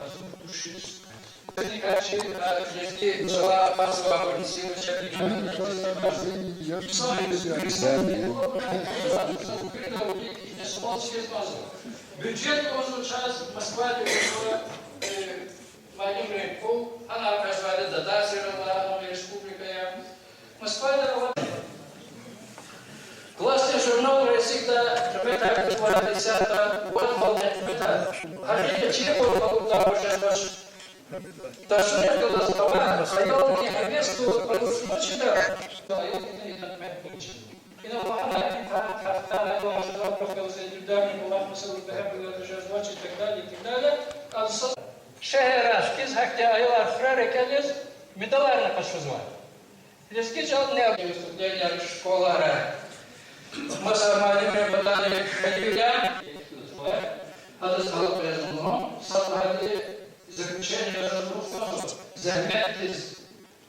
azı düşüş. Şimdi karşı yazgi cevap bazı polisi çekiyor. Бюджет он сейчас Москва Вадим Ренков, она производит датацировала республика. Москва классный журнал всегда пытается вот молодец. А я чего могу уже даже не было слова, стоял мне невесту, получила. Да, я не знаю, и на она должна проходить индивидуальный булав масыл бехабилы держать и так далее, и так далее. А шehras kiz hakta aylar фрарекелез медаларны пошузвали. Лески жалны выступления школара. Мы сами подали хадиля. Адрес халатезно, сатали заключение разрушено. Заметьте,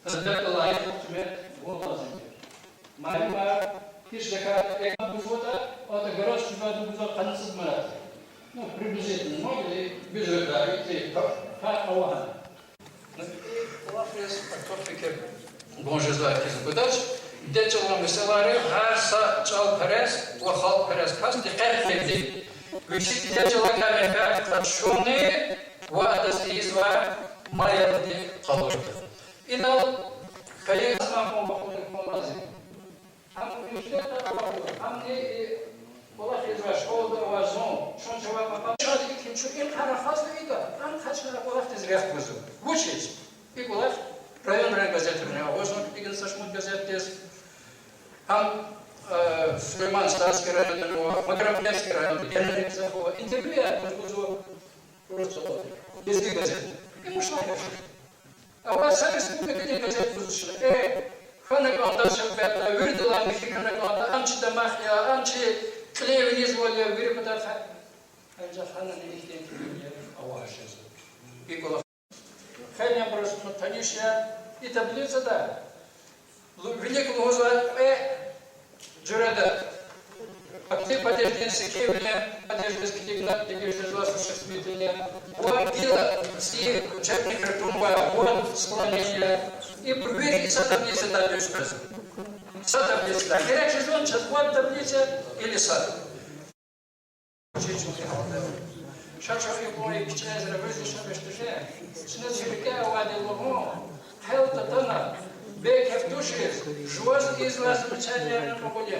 это лайк мне волазим. Майма кишлека экбузота, это горош бузот канцыз марат. Ну, приблизительно, ну, или бюджета, или как ауан. Лафрес, фикер, бонжи злаки запытач, дечелом веселари, харса чал перес, лохал перес кас, дикер фекти. Вишит дечела камека, ташуны, вадас изва, майя ди калур. Инал, каек смахом бахуник молази. Hamne Polat izva şkolda vazon, şon cevap papam. Şadi kim şu il harafaz deydi. An kaçına Polat izref buzu. Vuçiz. Bir Polat rayon gazetine, vazon bir saçmut gazetes. Ham Süleyman Stasky rayonunda, Makarapnevsky rayonunda genel zapo intervyu yapmış buzu. Rusça. Bizgi gazete. İmuşlar. Ama sen Respublika'da gazete buzu. Ханак андашал бета, вырдала михиканак анда, анчи дамахия, анчи клевниз воля, вырпада. Анча хана не ихтен кибия авашез. Икола. Ханям просто танишья и таблица да. Великому Гозу джурада. Ты подождешь секевля, подождешь китигна, дегишь вас шестмитля. Вот дела, си учебник ртумба, вот склонение. И проверить, что таблица дальше сказано. Что таблица? Горячий зон, сейчас вот таблица или сад. Сейчас я помню, что я сделал, что я сделал. Сейчас я говорю, что я делал. Хелта тона, бек души, жуаз из вас замечания на погоде.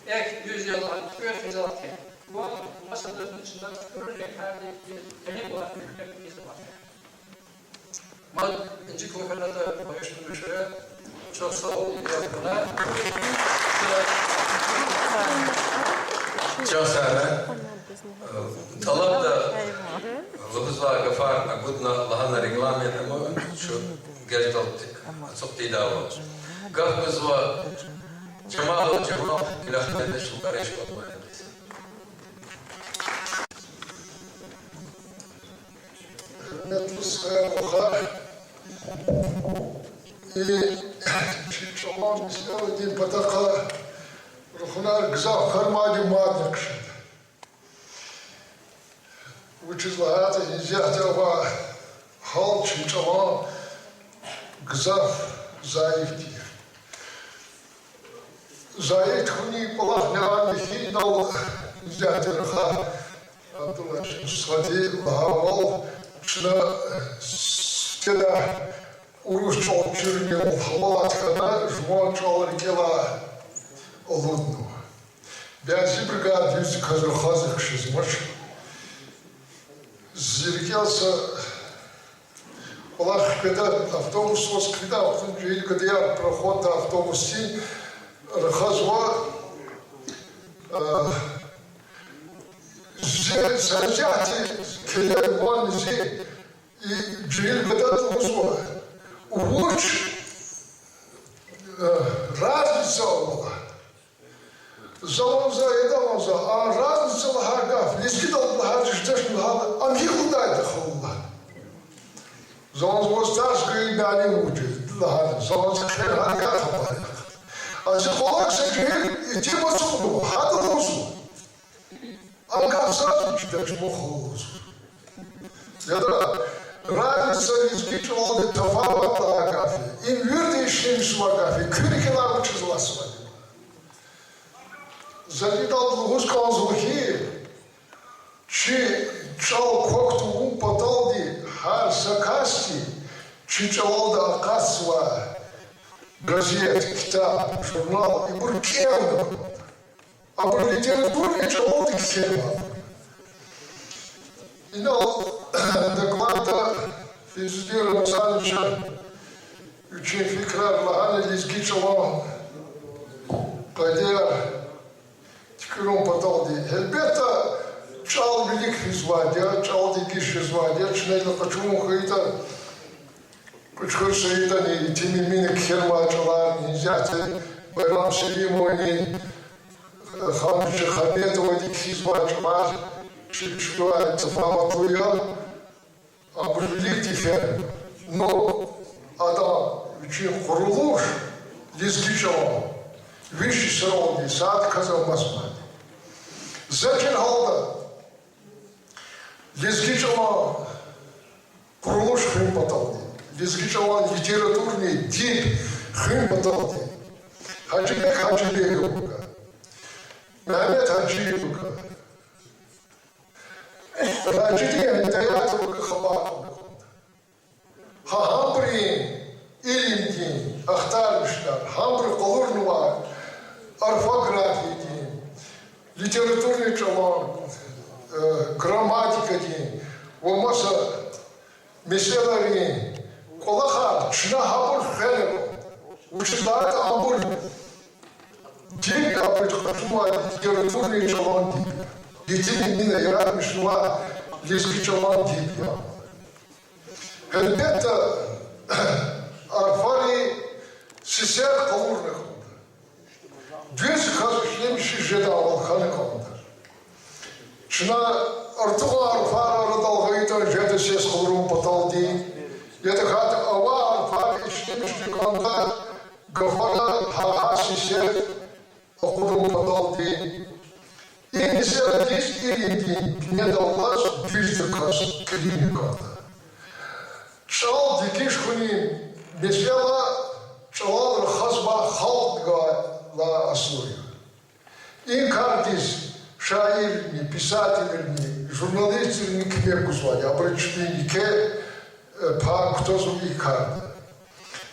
Эх, юзел, первый золотой. Вот, масса начинает вроде каждый день была Mal inci konularda başvurmuş ve çok sağ olun yapına. Çok sağ olun. Talab da Lubuzva Gafar Agudna Lahana reglamen ama şu gerçeklik çok değil davranış. Gafbuzva Cemal ilahmede şu karış bakmayın. метлская уха. И чичалан сделал один потака. Рухунар гзав хармади мадникшин. Вычезлата нельзя хал чичалан гзав заифти. Заифт хуни полахнян хидал нельзя терха. Сходи лавал шна стена урушчал чурнил халаткана жмончал рекела олудну. Бязи бригад юзи казар хазых шизмаш. Зиркелся полах когда автобус воскреда, когда я проход на автобусе рахазва занятия келерван зи и джил когда тузва. Уч разница была. Залонза и далонза, а разница лагав. Лиски дал лагав, ждешь лагав, а мне куда это холодно? Залонза вот старшая и да не учит лагав. Залонза лагав. А за холод секрет идти в отсюда, хата лозу. А как сразу читаешь мухолозу? Это разница избичивала до товара лагав. Инверты ищем с лагав, кюрикела учила свою. Завидал лускал звуки, чи чал кокту потолди хар сакасти, чи чал да акасва газет, китаб, журнал и буркем, а по литературе чал да ксема. И доклада Физидира Масановича учен фикрар лагана лизги чалам, пойдя Кром потолди. Эльбета чал велик физвадя, чал дикиш физвадя, чнейно почему хаита, почему хаита не теми мины кхерма чалар, нельзя те байрам селимони, хамче хабетова дик физвадя чалар, чичуа цафама твоя, а велик тифер. Но адам вичин хурулуш лизги чалам. Вещи сроги, сад казал Москва. Зачем холода? Лизгичала курулуш хрим поталди. Лизгичала литературный дип хрим поталди. Хаджибек Хаджибековка. Мехмед Хаджиевка. Хаджидия Таятовка Хабаковка. Хахамбри Илимдин Ахтарбиштар. Хамбри Колурнуа. Орфография день, литературный чалан, грамматика день, вомаса месела день, колаха чна хабур хелево, учитает хабур день, а предхожума литературный чалан день, детей мина ирад мишла лиски чалан день. Это арфари сисер колурных. 200 хазышлемши жедавал ханекондар. Шна артуа арфара радалгайта жеда сес хурум поталди. Это хат ава арфара ишлемши конда гафара хаси сер хурум поталди. И не сердись иринди не даллас 200 хаз клиника. Чал дикишхуни месела чалал хазба халдга la Асурия. Инкартис шаирни, писательни, журналистни кмерку звали, обречни ке па кто звуки карта.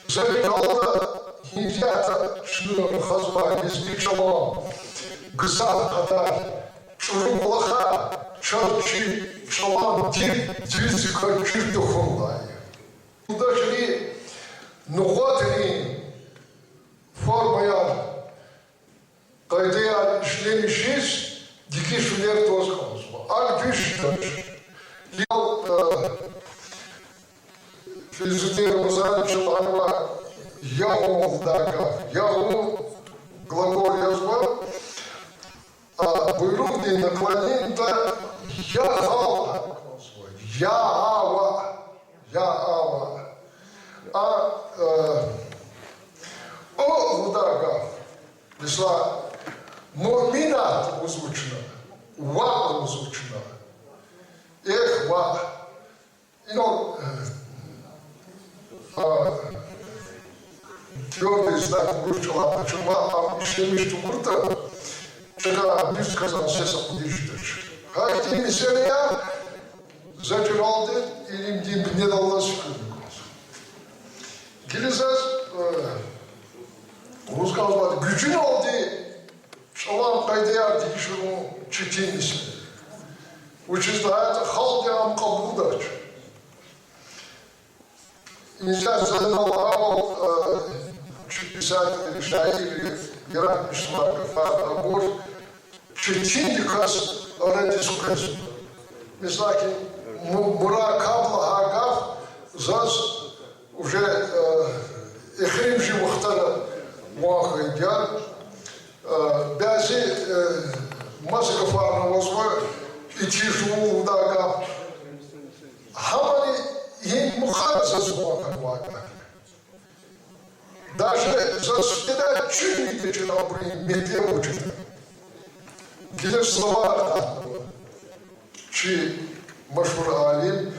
Завидала нельзя шнур хазба избичала гзал хатар шурум плаха чарчи чалан дизика чирдухунлая. Удачли нугатни форма я когда я член шесть, дикий шулер тоже сказал. А где считаешь? Физитер Мазанчев Анва, я умолдага, я глагол я звал, а вырубный наклонен, да я хала, я ава. Я ава. О, Лудага, пришла Муминат озвучена, Ва озвучена. Эх, Ва. Твердый знак вручила, почему еще между круто, чего не сказал, все сопудишь. Как ты миссия, зачералды, или им не далось кругос. Гилизас, Русского gücün aldı, çalan kaydaya dikişini çekilmiş. Which is that haldeam kabudaç. İnsan Allah'a писатель, шаир, yaratmışlar kafada bor. Çekindik kas öğrenci sukası. Mesela ki Murakabla Hagaf zaz уже эхрим живохтара муахайдян. Бәзі мазыка фарнавазға ичишу удага. Хамани ен мухазаз муахайдян. Даже за сюда чуть не читал метле учит. Где слова чи Машур Алим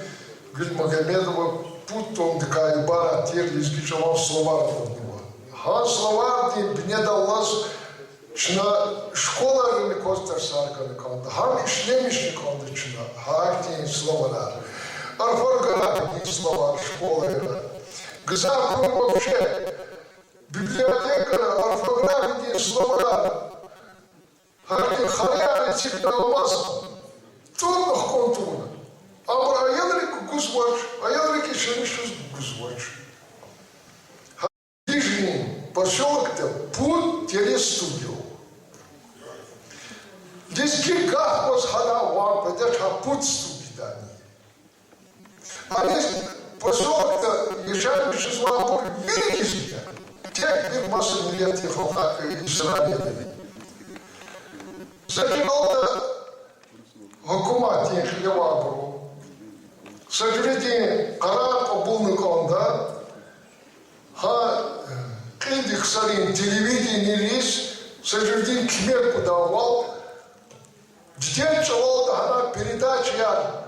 Гюльмагомедова Путон такая бара терлизки чалав слова от него. Хан слова не даллас чна школа рыны костер сарканы канды. Хан ишлемишни канды чна. Хак день слова. Арфоргана день слова школа рыны. Гзак вообще библиотека, орфография, слова. Харьяны цикномаса. Трудных контур. А ядрик гузвач, а ядрик еще не что гузвач. Нижний поселок-то путь телестудио. Здесь гигах was хана ван, пойдешь, а путь студитани. А здесь поселок-то езжаем через лапу великий. Тех масса лет их израиль. Зачем-то Хукумат их левабру. Сожаление, карат обулный конда. Ха, кредик сарин телевидение лист. Сожаление, кмер подавал. Детей чего-то она передача я.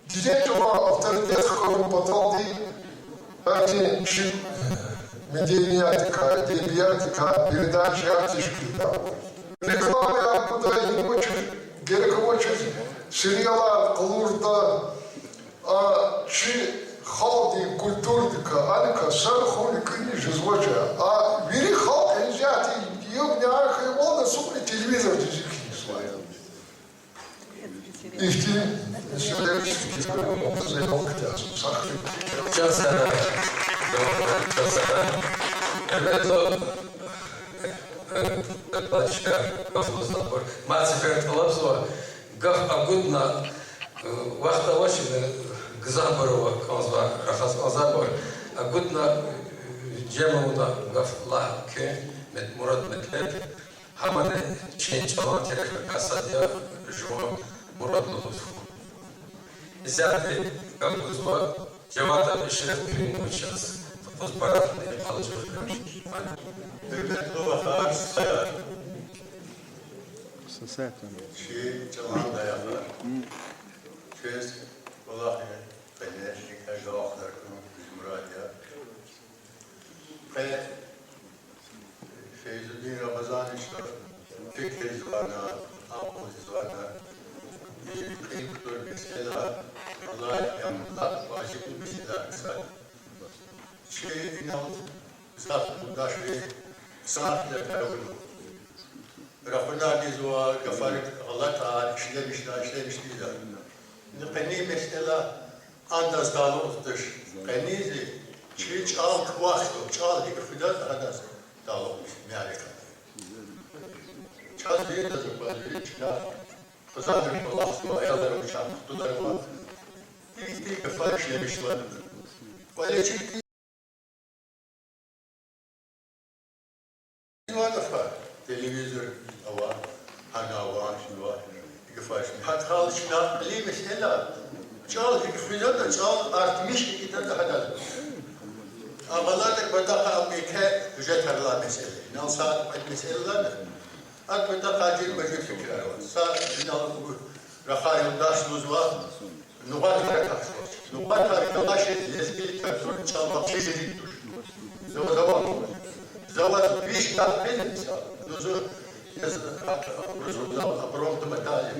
Детей чего авторитет хору потолди. Один чип. Медиатика, передача артишки. Реклама куда-нибудь, герковочь, сериала Клурда, чи халди культурдика, аника сархони книжи звуча, а вери халк нельзя, ты ее не арха и волна, супер телевизор дизики не славил. И ты, следующий, занял ктяс, сахар. Мацифер Талапсова, Гав Агудна, Вахта Вашина, Гзабарова, Конзва, Рахас Конзабар, Агудна Джемауда, Гав Лахке, Мет Мурат Метлет, Хамане, Ченчала, Касадя, Жуа, Мурат Лутфу. Зяты, Гав Гузва, Джамата Бешер, Примучас. Şey çalanda yapar. Çöz olak ya. Beneşlik her gavaklar konu Murad ya. Ve Feyzuddin Ramazan işte Fikriz varna, Akmuziz varna. Bir kıyıktır mesela Allah yapmak vacip bir şey daha. Şey inan zaten daşlı saatler kalıyor. Rabbuna dizwa kafaret Allah Teala işlemiş değil. Qani mesela andaz dalı ustuş. Qani çi çal kvaxto çal hikfidat hadas dalı Amerika. Çal bir de zıplar çıkar. Kızarır Allah ayarlar uçak tutar var. Bir kafa işlemiş var. Böyle çıktı. Televizyon var, hana var, şu var, yıkafaş. Hatta alışına bileyim mesela, çal Nüfuza çal artmış iki de daha da. Ağalar da Amerika ücret harla mesele. Nal saat meseleler de. Akbada kacil mecbur fikirler var. Sağ binal bu rahayımdaş nuzva nubat karakter. Nubat karakter lezbi tarafı çalmak şeyleri dur. Zavod bir kapel nuzu Rozulda pronto medalha.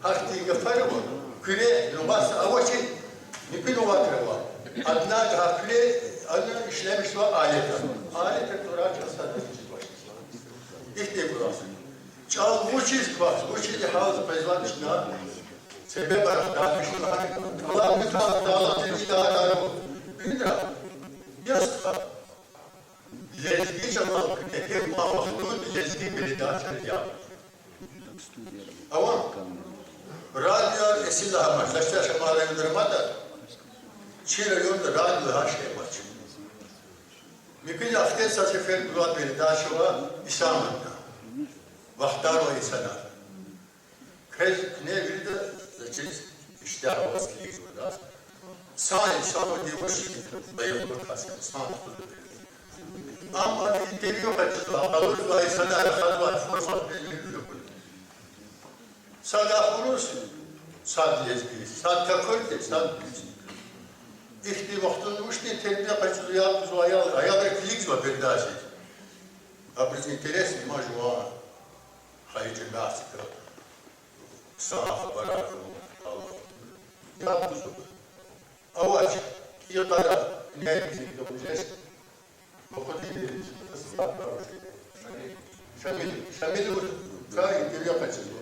Harti gafarwa. Küre nubat avaçı nipi nubat var. Adna hakle ana işlemiş var alet. Alet turar çasada var. İşte burası. Çal bu çiz var. Bu çiz hazır bezvanmış na. Sebep araştırmış var. Allah lütfen dağla seni dağlar. Bilmiyorum. Yastık. Lezgi zaman hep mahvolun lezgi bir iddiaçları yapar. Ama radyo esilla amaçlaştı şamara yıldırmadı. Çile yolda radyo her şey var. Mümkün haftet sefer duvar bir daşıva İslam'da. Vaktar o insana. Krez ne bir de çiz işte havası burada. Sağ insan o diyor bayılır kasın. Sağ ama interior alır ve insana arasında var. Format belirliyor. Sada furus, sad lezbi, sad kakolde, sad İhti vaktun müşteri terbiye kaçırıyor, biz o ayağları filik var bir daha şey. Abris interes mi majua, hayıcı nasika, sağ barar, ya buzu. Avaç, yatara, ne bizim yapacağız? Şamil bu kar interior kaçırıyor.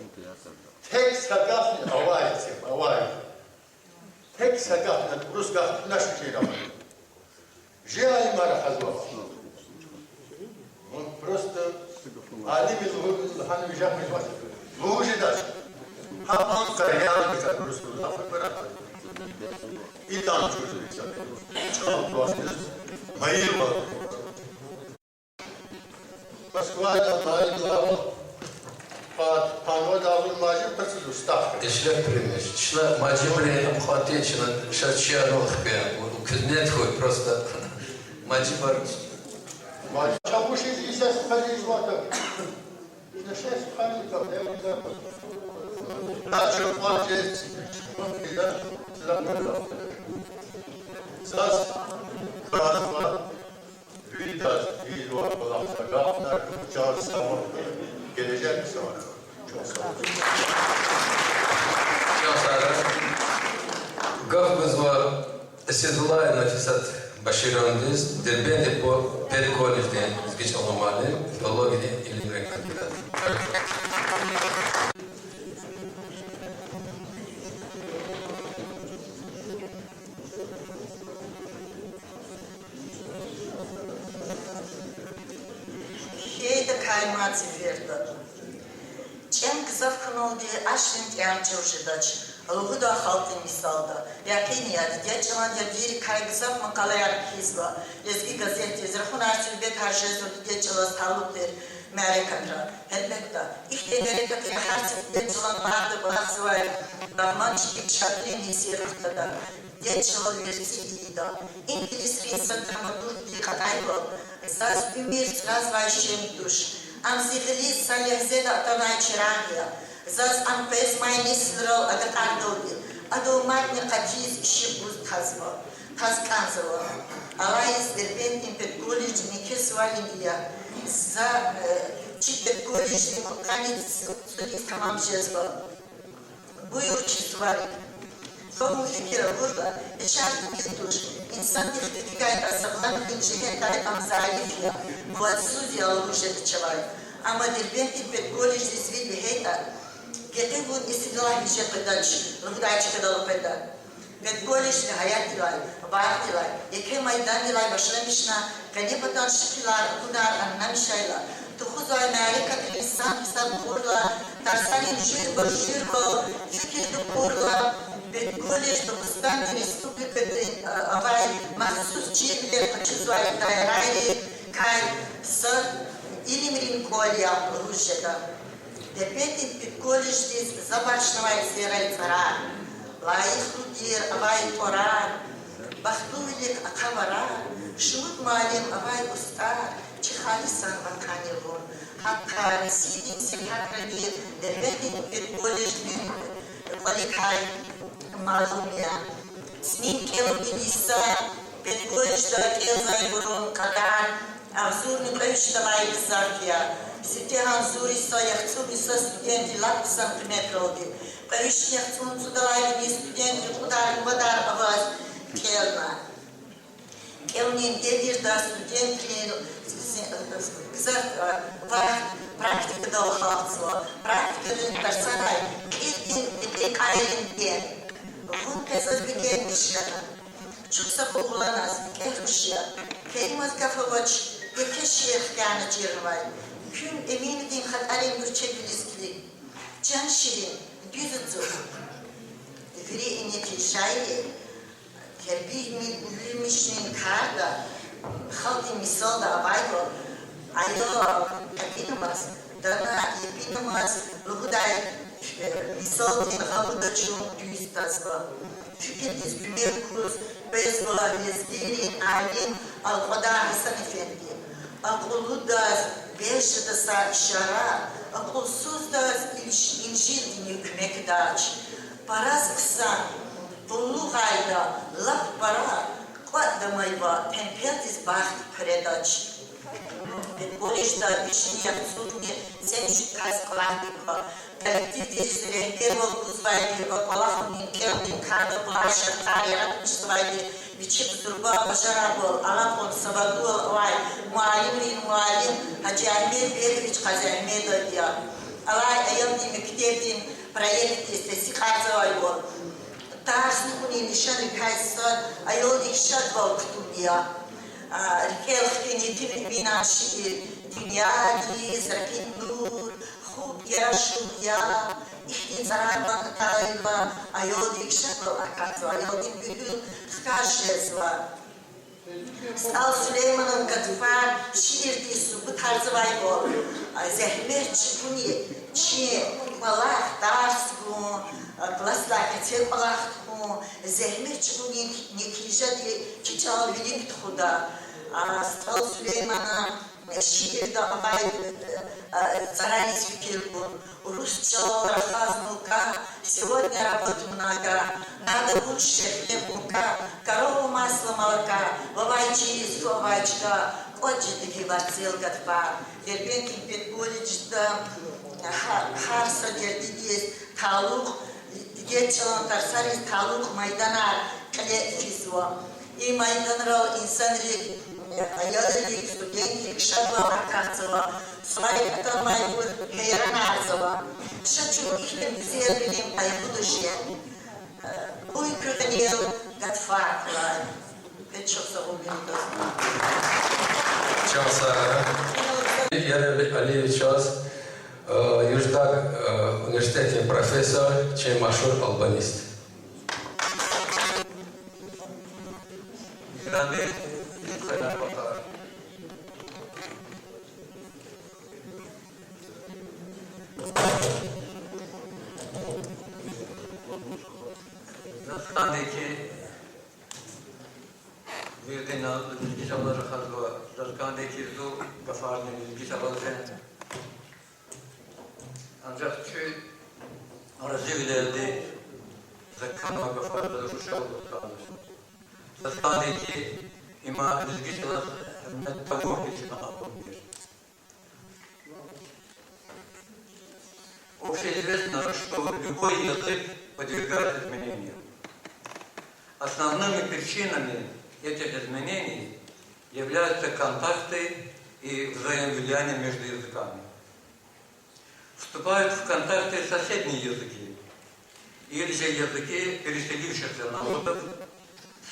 Tek sakaflı avay. Tek sakaflı Rus gaflı nasıl şey yapar? Jai mara hazva. Он просто алими hanım yapmış var. Bu jidaş. Ha on kariyana bir tane Rus kulu lafı bırak. İldan çözülük zaten. Çok basmış. Mayıl var. Pasquale Mario Pano dağılır macim pırsız ustafka. Işlek пример. Шла мадимре обхватечена, шачьяновка. Кузнец хоть просто мадимар. Çavuşuz ise sıkacağız vardı. İşte şey sıkacağız vardı. Evliler. Taçım vazgeç. Saz. Fransız. Vidas. Vidas. Gaflar. Çağrısı. Gelecek bir zaman. Çok sağ olun. Çok sağ olun. Gaf bezva Седлая написать Башировандис, дербенде по переколежде звичайно мали, филологии или кандидат. Хейда каймаци верда. Чем кзавхнул ди ашвинт ямчев жидач. Лугуда халты мисалда. Якиният, дячалан дядири кайгзав макалаяр кизла. Лезги газети, зрахун арсилбек харжезу дячала сталуклер мэрекатра. Хедмекта. Ихте дерекат и харсил дячалан барды басывай. Давманчики шатрини сирхтада. Дячала версидида. Инглис рейсан драматург дихатайбал. Заз бимир развайшем душ. Амзихлис салехзеда атанай чирагия. Заз ампез майнисрал агатардоги. Адоматни кадиз шибуз тазва. Тазканзва. Алайс дербентин петколич никесвалиния. За чипетколич никоканец судит тамам жезва. Буючестварик. Тому fikira burada, şart bir duş. İnsan dikkat asabdan incehe kayıp amzalifiya. Muatsuz yağılmış ediçevay. Ama dirbenti petkolij dizvi biheyta. Gete bu istilah bir şey kıdaç. Rıhdaç kıdalı peda. Petkolij hayat dilay, bağ dilay. Eke maydan dilay başlamışna. Kanepatan şıkılar, kunar anlamışayla. Tuhuzay Amerika insan insan kurla. Tarsani jürba, fikirli kurla. Petkolij Türkistan Respublika'da avay mahsus çiftler açızvay dairayı kay sır ilimrin kolya Rusya'da. Tepetin Petkolij diz zabaçnavay seray tsara. лайхудир, авай порар, бахтулик акавара, шут малим, авай устар, чихалисан ваканилон, хаккар, сидин сихакранир, дербетин перполежбин, кваликай, малумия, снимкел дивиса, перполежда келзай бурун кадан, Авзурный прочитавай Ксаркия, Ситехан Зури Сояхцуми со студенти Лак сантиметроги, Правишняхцун Судалай ни студенти Удар Вадар Аваз Келна. Келнин Дедирда студенти практика Долхалцо, практика Тарсанай, Илтин Айлин Ден. Вот это сбегение. Чукса Пуланас, Кехушия, Кеймас Кафовач, Кешиях Кана Чирвай, Кюн Эминидин Хат Алим Гурчепилиски, Чанширин, Дюзацу, Гри Инети Шайли, Керби Мишнин Карда, Халди Мисолда Авайго, Айо, Капитамас, Дана Епитамас, Лугудай, Мисолдин Халудачун Дюзтазва. Фикетис пример курс Безбола Вездирин Алин Алходар Хасан Эфенди. Акулудас Бешедаса Шара, Акулсуздас Инжил Хмекдач. Парас Ксан, Полугайда, Лаппара, Кваддамайва, Пемпелтис Бахт Предач. Предполежда Вишния Цурни, Сеншикас Кландиква. Коллективис первого кузвайди Палахмин Келдин Карда Плаша Тария Швайди Вичип Турба Башарабол Алафон Сабадул Вай Муалим Хаджи Ахмед Бегович Хаджи Ахмедовия Алай Аямди Мектептин проект Стесикарзавай Бор Тарснуни Нишан Кайсан Айоди Шадвал Ктумия Рикелхтини Тибинаши Диньяди Зракин Нур Яшуя, Ихтизарба Кайва, Айодик Шатла Акатва, Айодик Бюгül, Скашезва. Стал Сулейманом Гатфар, Ширди Субу Тарзавай Бор, Зехмер Чипуни, Чи, Малах Дарску, Гласлак Цел Малахтку, Зехмер Чипуни, Никижади, Чичал Велик Тхуда, стал Сулеймана, Ширда Абай, Заранее Фикирбун, Русчо, Рафазнука, сегодня работы много, надо лучше хлебука, корову, масло, молока, вовайчи, словачка, очень таки варцел Гатфар, Дербенкин Петполичда, Харса Дердидес, Талух, Дечелон Тарсарис, Талух, Майданар, Клетфизуа, и Майданрал инсанрик, Ayodalik студентик Шадва Акацова, Свайка Майбур Хейраназова, Шачу Ихлем Зервилем Айбудуше, Уйкюрнил Гатфакла, Печоса Убиндос. Часа Ярели Алиевич Юждак университетский профессор, чем машур албанист. Zaskandaki Virdenal ilgisaları hazva, Zaskandaki zu gafarının ilgisaları ancak şu aracılarda Zaskandaki gafarları ruşavlı kalmış. Zaskandaki ima ilgisaları того için ağabeydir. Общеизвестно, что любой язык подвергает изменению. Основными причинами этих изменений являются контакты и взаимовлияние между языками. Вступают в контакты соседние языки или же языки переселившихся народов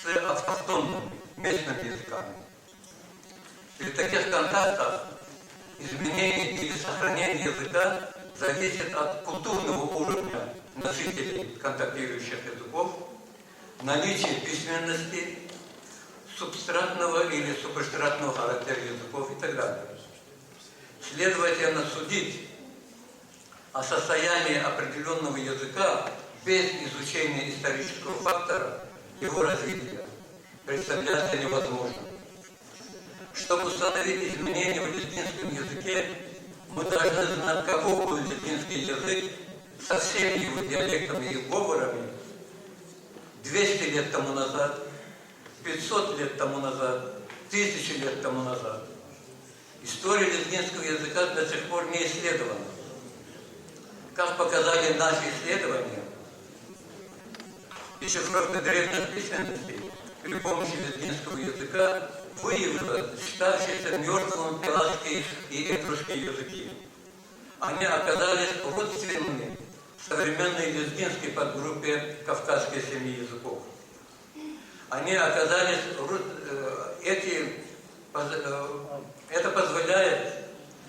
с автохтонными местными языками. При таких контактах изменение или сохранение языка зависит от культурного уровня носителей контактирующих языков, наличия письменности, субстратного или субстратного характера языков и так далее. Следовательно, судить о состоянии определенного языка без изучения исторического фактора его развития представляется невозможным. Чтобы установить изменения в лезгинском языке, мы должны знать, каков был лезгинский язык со всеми его диалектами и говорами 200 лет тому назад, 500 лет тому назад, 1000 лет тому назад. История лезгинского языка до сих пор не исследована. Как показали наши исследования, дешифровка древних письменностей при помощи лезгинского языка выявила считавшиеся мертвым пелазские и этрусские языки. Они оказались родственными современной лезгинской подгруппе кавказской семьи языков. Они оказались, это позволяет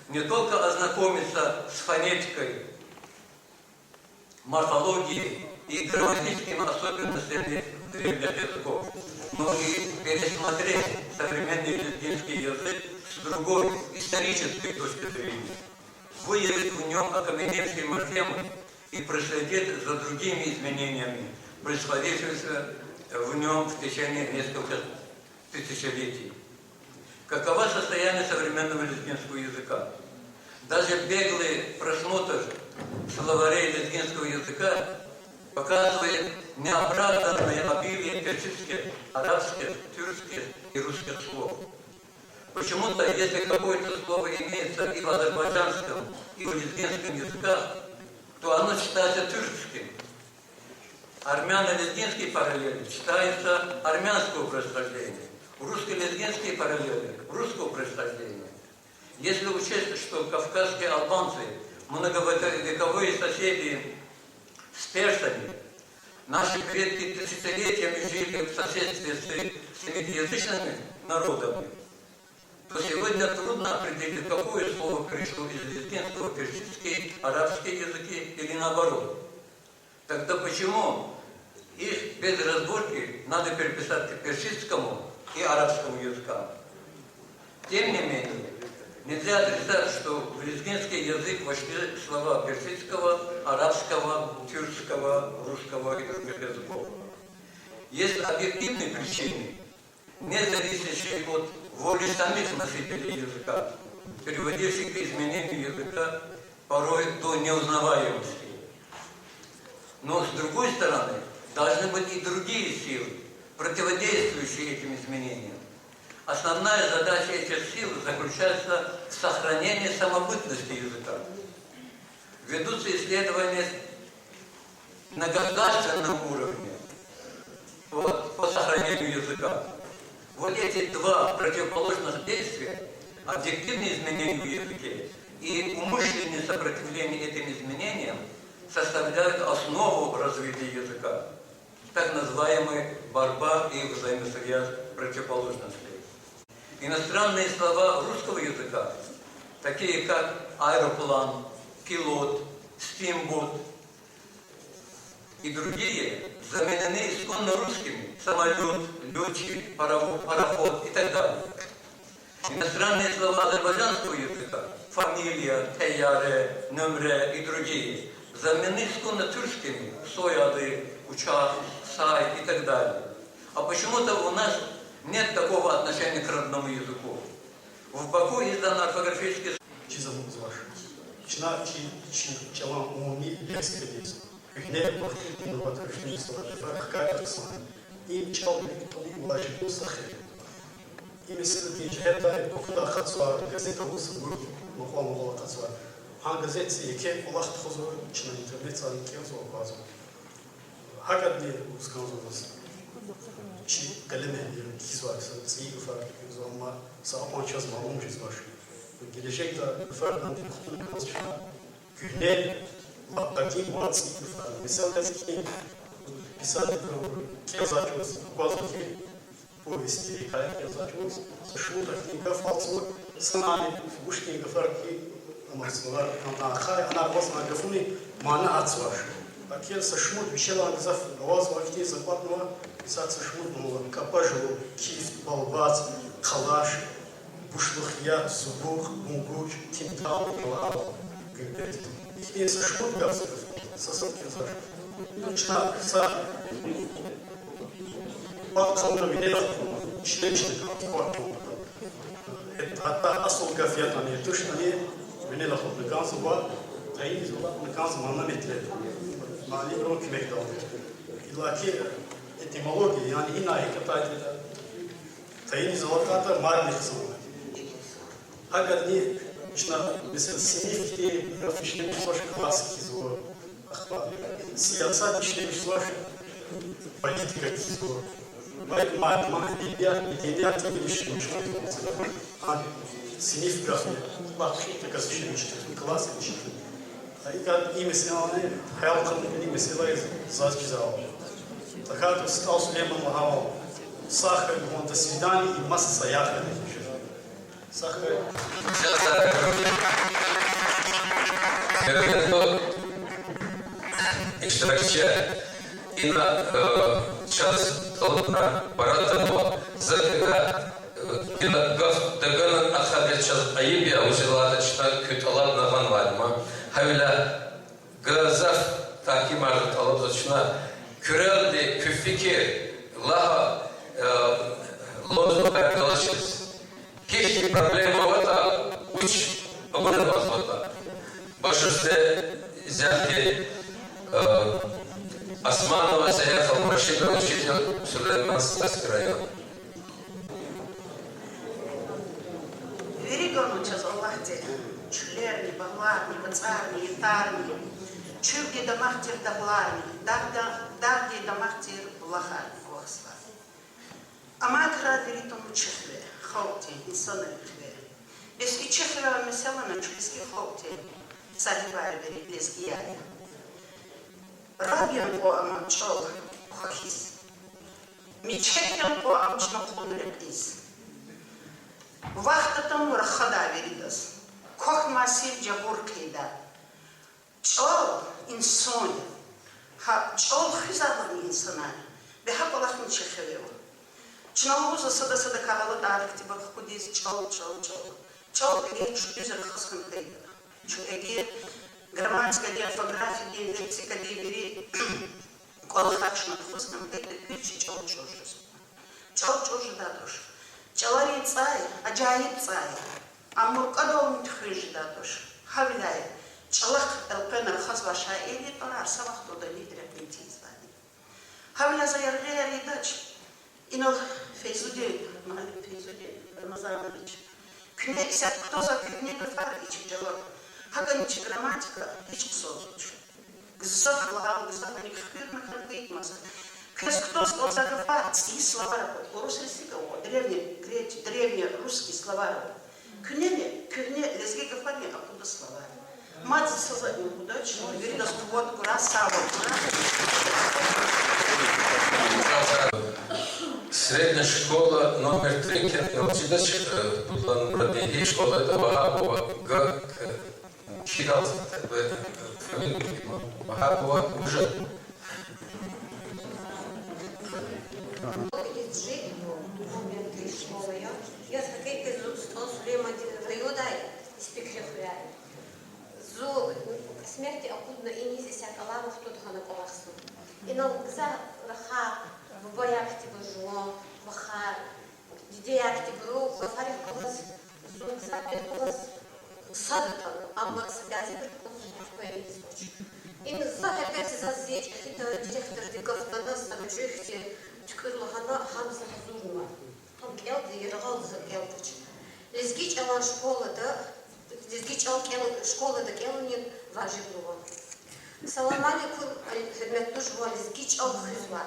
не только ознакомиться с фонетикой, морфологией и грамматическими особенностями древних языков, но и пересмотреть современный лезгинский язык с другой исторической точки зрения, выявить в нем окаменевшие морфемы и проследить за другими изменениями, происходившими в нем в течение нескольких тысячелетий. Каково состояние современного лезгинского языка? Даже беглый просмотр словарей лезгинского языка показывает неоправданное обилие персидских, арабских, тюркских и русских слов. Почему-то, если какое-то слово имеется и в азербайджанском, и в лезгинском языках, то оно считается тюркским. Армяно-лезгинские параллели считаются армянского происхождения. Русско-лезгинские параллели русского происхождения. Если учесть, что кавказские албанцы многовековые соседи с персами, наши предки тысячелетиями жили в соседстве с семитязычными народами, то сегодня трудно определить, какое слово пришло из лезгинского, персидские, арабские языки или наоборот. Тогда почему их без разборки надо переписать к персидскому и арабскому языкам? Тем не менее, нельзя отрицать, что в лезгинский язык вошли слова персидского, арабского, тюркского, русского и других языков. Есть объективные причины, не зависящие от воли самих носителей языка, приводящих к изменению языка порой до неузнаваемости. Но с другой стороны, должны быть и другие силы, противодействующие этим изменениям. Основная задача этих сил заключается в сохранении самобытности языка. Ведутся исследования на государственном уровне по сохранению языка. Вот эти два противоположных действия, объективные изменения в языке и умышленное сопротивление этим изменениям, составляют основу развития языка, так называемая борьба и взаимосвязь противоположностей. Иностранные слова русского языка, такие как аэроплан, пилот, стимбот и другие, заменены исконно русскими: самолет, летчик, пароход и так далее. Иностранные слова азербайджанского языка, фамилия, тейяре, нөмре и другие, заменены исконно тюркскими: сояды, учак, сай и так далее. А почему-то у нас нет такого отношения к родному языку. В Баку издан орфографический... Ci galemeyi kizvarsa, iyi ufak zaman sağpan çaz malum cizvar. Gelecekte ufaktan konuşma. Günler baktaki muhatsi ufak. Mesela ki pisane kazanıyoruz. Bazı povesti hikaye kazanıyoruz. Şunu da ki falso sanayı uşki farkı ama sonra ana basma gafuni mana atsvar. Aqui сошмут вещала назав лаваз вахти западного писать сошмут было капажу киф балбац калаш бушлухья субух мугуч тимтал лав и сошмут гавсов сосок кизар Şuna kısa bakımda bir neler işlemiştik. Hatta asıl gafiyat hani tuş hani bir neler oldu. Kansı var. Tayin izolak onu kansı manla netledi. Mali bir on kümek daldı. İllaki etimoloji yani inayi kataydı. Tayin izolak hatta marni kısmı. Hakikaten iyi. Şuna mesela sinif diye işlemiş var klasik izolak. Siyasat işlemiş var. Politika izolak. Edebiyat işlemiş var. Hani sinif grafiği. Bak takası işlemiştir. Klas işlemiştir. Hakikaten iyi mesela ne? Hayal kıldığı iyi mesela zaten güzel. Такая стал Сулейман Лагавал. Сахар, он до свидания и масса саяха. Сахар. İştirakçı ina час толпна паратано закыга ина гав дагана ахаде час айбия узелата чта күталат наган вадма хавила газав такимар талабзачна Küreldi, küfikir, laha, lozma yaklaşırız. Hiç problema var da uç, abone olmadı. Başüstü zelki Osmanova Seyaf Al-Murşid'in учитель Süleyman Staskıray'ın. Веригону час Аллахте, чулерни, багларни, бацарни, ятарни, Чүрге да махтир да бларни, дарди да махтир блахарни, Господи. Амакра веритому чехве, хаути, инсана рихве. Без и чехве месела на чубиски хаути, сахибар верит лезгияя. Рабьян по аманчол, хахис. Мичекян по амчнахун реплис. Вахтатам рахада веридас. Кох масив джабур кейда. Çol insan, çol hizabani insanlar. Behap Allah'ın çekiyor. Çınavuz sada kavalı darıktı bak kudiz çol. Çol ege şu güzel kısmı değil. Şu ege gramatika diye, ortografi diye, leksika diye biri kolakçına kısmı değil. Üç çol. Çol da dur. Çalar tsay, acayip tsay. Amur kadol müthiş da dur. Havilay. Çalak elpen الخاص وشائلي طلع سبق تودني دربنتي زبادي. هاولا زيرغي ريداش. إنه فيزودي مالي فيزودي المزارج. كنا إسات توزا كنا بفرق إيش جواب. هذا نيجي جراماتيكا إيش صوت. قصة الله قصة من كثير ما كان بيت مثلا. كناس كتوز توزا كفات إيه سلافارا. ورسلسي كوا древний русский словарь. Кюне лезги кафани оттуда словарь. Мать создать удачи, говорит, что вот красава. Средняя школа номер 3, Кирилл школа это Вахапова, Кирилл, Вахапова уже. Я с какой-то Сулейман Райодай спектрифляю. Зу смерти окудно и не зисят Аллаху в тот хана колахсу. И на за раха в боях типа жуа, ваха, дидеяк типа рук, вафарих колас, зун сапет колас, садатан, amma связи приколос. И за опять за здесь какие-то директор декафтанас там жихти, чкырлахана хамса хазурма. Там келды и рагал за келдыч. Лезгич алан школа да Лезгич ал школа да келнин важи было. Салам алейкум, хидметтуш ва лезгич ал хизма.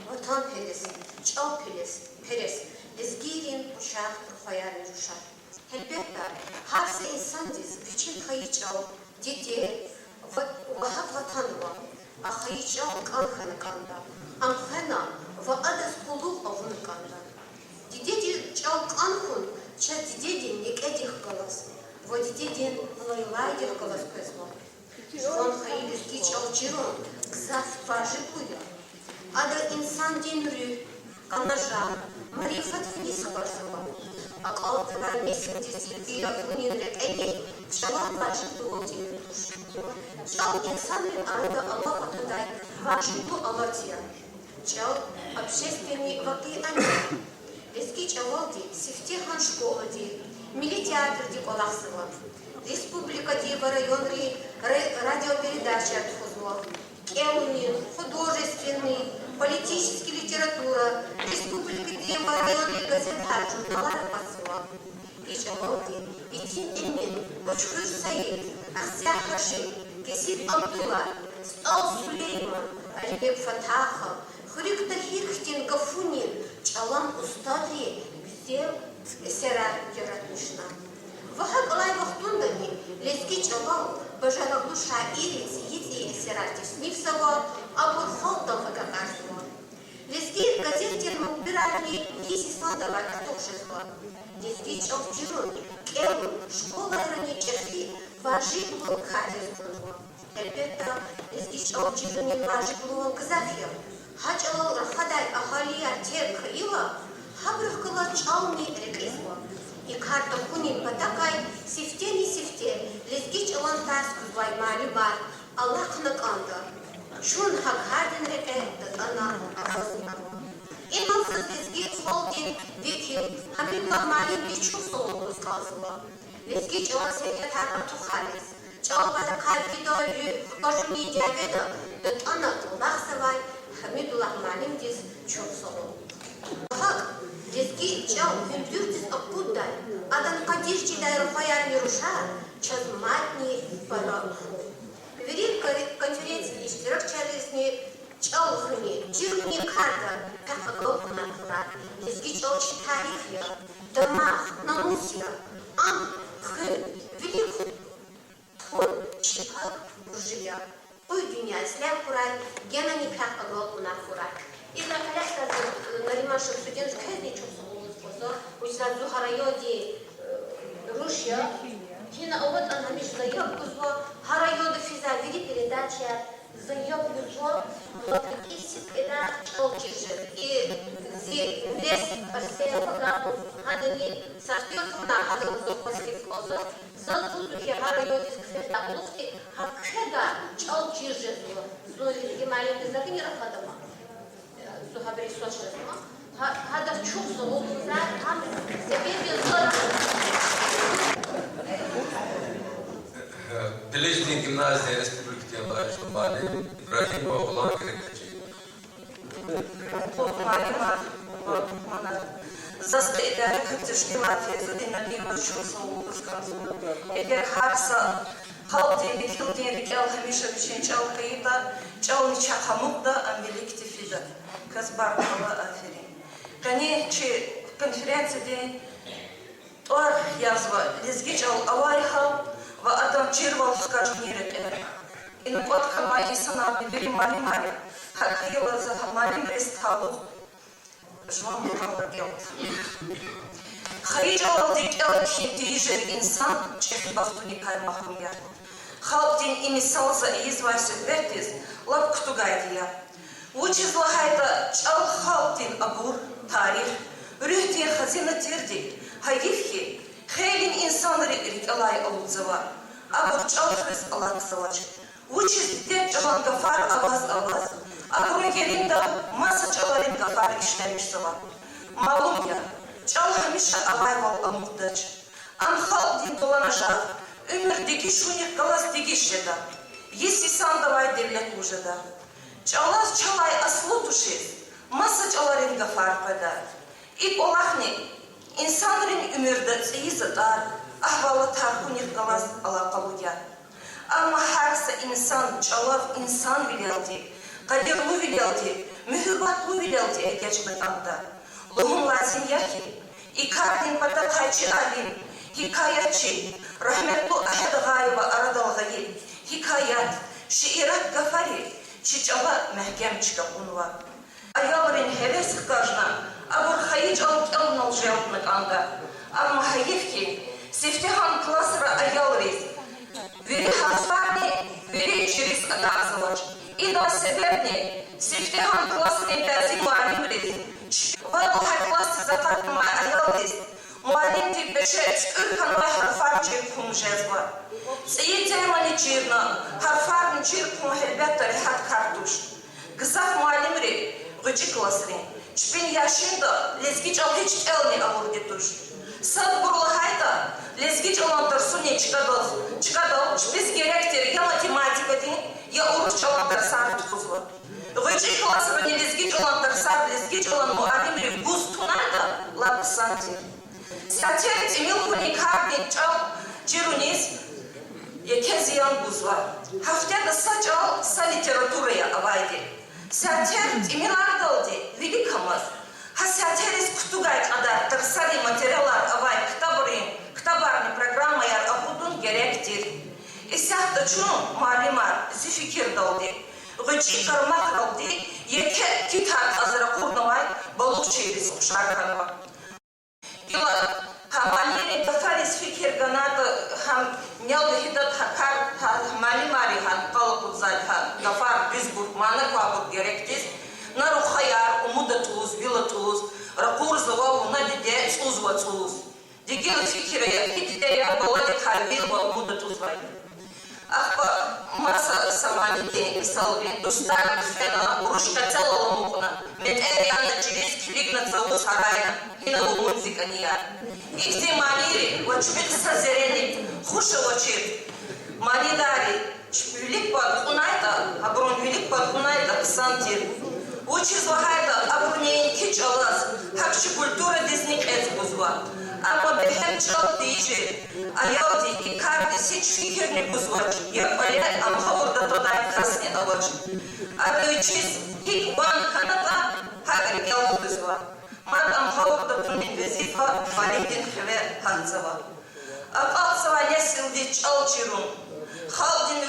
Ватан перес. Лезгирин ушах прохояни руша. Elbette her insan diz bütün hayıçal dedi vahat vatanı var. Hayıçal kankanı kanda. Anhena ve adas kulub avını kanda. Dedi çal kankun çat dedi nekedih kalas. Ve dedi laylaydir kalas pesma. Van hayırız ki çal çiron kısas vajı buya. Ada insan dinrü kanaja marifat fini sabarsa. Akıllılar mescidisi yapınırlar eni şalan başlığı oldu. Şal insanın arada Allah adına Вашу алатия. Чал общественный вакианин. Лески чалалди, сифтехан школади, милитеатр ди Колахсова, республика ди районри радиопередачи от Хузлов, Келунин, художественный, политический литература, республика ди районри газета, журнала Рапасова. И чалалди, и тим имен, Бачхур Саид, Ахсяр Хаши, Кесид Абдулла, Стал Сулейман, Алибек Фатаха, Хрик Тахирхтин Гафунин, Чалам Устадри, Бздел, Сера Яратнишна. Вахак Алай Вахтундани, Лески Чалам, Бажараглу Шаирец, Йити Сератис Нивсова, Абур Халтам Хагакарсова. Лески газетер Мубиральни, Иси Сандава Картошества. Лески Чалчирун, Келун, Школа Ироничерки, Важиклу Кадиркунова. Эльбетта, Лески Чалчирун, Важиклу Казахир. Хачалал Рафадай Ахалия Терка Ила, Хабрахкала Чални Рекресва. И карта Кунин Патакай, Сифте не Сифте, Лезгич Алантаску Ваймалюбар, Аллах Наканда. Шун Хакхарден Реке, Датана Ахасникова. И Мансас Лезгич Волдин, Викин, Хамидла Малин Бичу Солу сказала. Лезгич Алансекретар Тухалис. Чалбата Кальпидолю, Пашуни Диаведа, Датана Тулахсавай, Хамидуллах Малин Диз Чурсолу. Хак, Лезги Чал Виндюртис Акуддай, Адан Кадирчи Дайрафаяр Мируша, Чазматни Бараху. Верим конференции Штиракчарисни Чалхуни, Чирни Карда, Кафагопна Тура, Лезги Чал Читарифия, Дамах, Намусия, Ам, Хын, Велику, Тхон, Чипак, Буржия. Ой, Дуня, Слям Курай, Гена не Кафагопна Курай. И на коллега Наримашев студент каждый чувство способ, уж сразу харайоди Русия, Кина вот она между заёбку зло, харайоди физа вели передача заёбку зло, вот кисик это толчишь и здесь посея программу, они сортируют на харайоди после вкуса, зато я харайоди скрыта плоски, а когда толчишь зло, зло и маленький загнир ходома. Сухабри Сочинова, هذا شوف صوت وزاد هم سبيل الضرب. Bilezikli Gimnaziya Respublika Tiyatro Şubali İbrahim Oğlan Kırıkçı. Zastaje kritički materi na Limaču Soulu сказано. Егер харса халти бихилти рикел хамиша бишин чал каида чал нича хамудда амбеликти фида. Казбар кала аферин. Кане чи конференцияде тор язва лезгичал авайха ва адам чирвал скажни рекер. Ин под хамай сана бибери мали хакила за хамали ресталу. Жван мурала делать. Хариджал дикел хиндижер инсан чех бахтуни каймахумя. Халдин имисал за извайся вертис лап ктугайдия. Учиз лахайта чал халдин абур тарих. Рюхтин хазина тирди. Хайгифхи хейлин инсан рик алай алудзава. Абур чал хрис алаксалач. Учиз ден чалан гафар аваз. Абур геринда маса чаларин гафар işlemişsava. Malum ya. Çal hamişa avayval amuddaç. An халдин dolanacak. Ömürdeki şunik kalas digişeda. Если сам давай devlet ужеда. Çalaz çalay aslı duşi. Masa çalarin gafar peda. İp olahni. İnsanların ömürde zeyizı dar. Ahvalı tarhunik kalas alakalıya. Ama herse insan çalav insan bileldi. Kadirlu bileldi. Mühürbatlu bileldi geçmek anda. Лухум лазим яки, и кардин патахайчи алим, хикаячи, рахмету ахад гайба арадал гаи, хикаят, шиират гафари, чичала мехкемчика унва. Аялрин хевес кажна, абур хаич алнал желтник анга, ам хаевки, сифтихан класра аялрис, вери хасфарни, вери через атазалач, и да себебни, сифтихан класрин тазиму алимрис, وأنا حكلاس زفت مع أياليس معلمتي بشأش أركان واحد حرفار جيركم جذبة سيدي ماني جيرنا حرفار نجيركم هلبات ريحات كارتوش Gızaf muallimri, gıcı klasri. Çpin yaşında lezgiç al hiç elni alır getuş. Sad burulahayda lezgiç alantar suni çıkadal. Çpiz gerektir ya matematikadin ya oruç alantar sarı tuzlu. Gıcı klasri lezgiç alantar sarı lezgiç alan muallimri buz tunayda lapsanti. Satyer Emil Kunik Harbin çal Çirunis Yekeziyan buzlar. Haftada saçal sa literatурaya avaydı. Satyer Emil Ardaldi Великомаз. Ha satyeris kutugay kadar tırsari materyalar avay kitabarni programmayar akudun gerektir. İsahta çunun malimar zifikir daldi. Gıcı karmak daldi. Yeke kitap azara kurnavay balık çeyrisi kuşarkanva. Ила хамалини тафарис фикер ганата хам нялда хидат хакар хамалимари хан калакудзай хан гафар бизбург мана квабур геректис нару хаяр умуда тулуз вила тулуз ракур завалу надиде слузва тулуз дигил фикера якидиде я балади харвил ба умуда тулузвай ахпа маса саманити салвин достар фена урушка целала мукна мет эриана чирис килигна целу сарайна ина музика ния Икти манери, вачбит сазерени, хуша вачит, манидари, чпюлик под унайта, аброн велик под унайта сантир. Учи злагайта абронеин кич алаз, хакши культура дизник эцбузва. Ама бехем чал дижи, аялди и карди сич фикерни бузвач, я палет амхавурда тодай красни алач. Адойчиз хик бан ханата, хакар гел бузва. Мадам Хаута Тунинвезифа Валентин Хвер Ханцева. Апалцева Ясилдич Алчирун. Халдин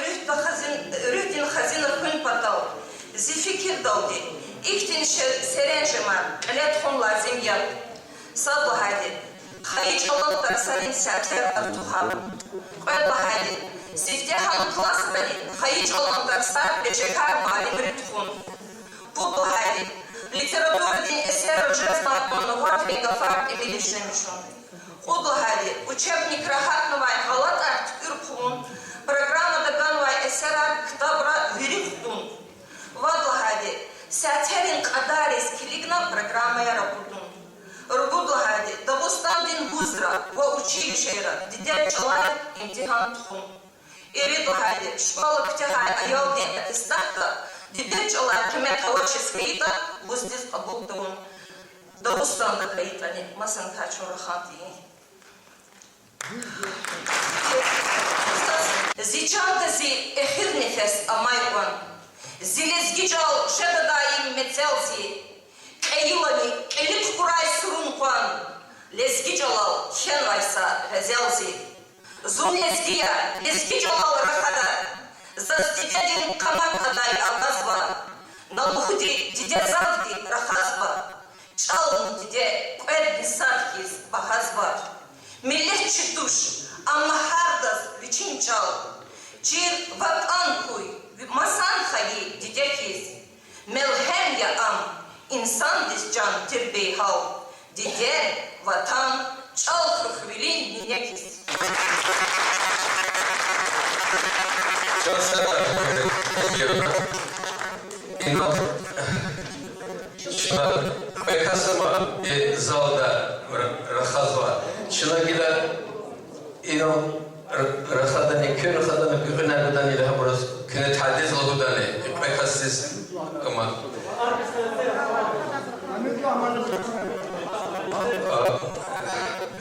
Рюдин Хазина Кун Патал. Зификир Далди. Иктин Серенжеман. Лет Хун Лазимья. Садлахади. Хаич Алан Тарсалин Сятер Артухам. Куэдлахади. Сифтехан Классбани. Хаич Алан Тарсар Печекар Малин Ритхун. Пудлахади. Литература день эсера Джеста Мануватри Гафар и Велишемишон. Худлахади. Учебник Рахатновай Халат Арт Юрпун. Программа Даганвай эсера Ктабра Вирихтун. Вадлахади. Сятерин Кадарис Килигна программа Ярапутун. Рубудлахади. Дагустандин Буздра во училищера. Дидя Чалай имтихан Тхун. Иридлахади. Школа Ктягай Айолдин Атестата. Дидя Чалай Кемет Хаваческейта. Буздис Абулдун. Дагустанда Каитани. Масан Качура Ханти. Зичанда зи ехирнефес Амайкван. Зилезгичал Шедадаим Мецелзи. Каилани Келик Курай Сурункван. Лезгичалал Хенвайса Резелзи. Зунезгия Лезгичалал Рахада. Застидядин Камакадай Агазва. Налухди Диде Завди Рахазва. Чалун Диде Куэд Бисадхис Бахазва. Милlet Читуш Аммахардас Вичинчал. Чир Ватанкуй Масан Хаги Дидекис. Мелхем Я Ам. İnsan discan tirbeyhal. Diде Vatan Çal Hıhvilin Niyekis. Bekasıma zalda Rahazva. Çınagila İnon Rahadani Kür Rahadani Kürünerden ilaha burası Künet Hadiz Lagudani Bekasız ama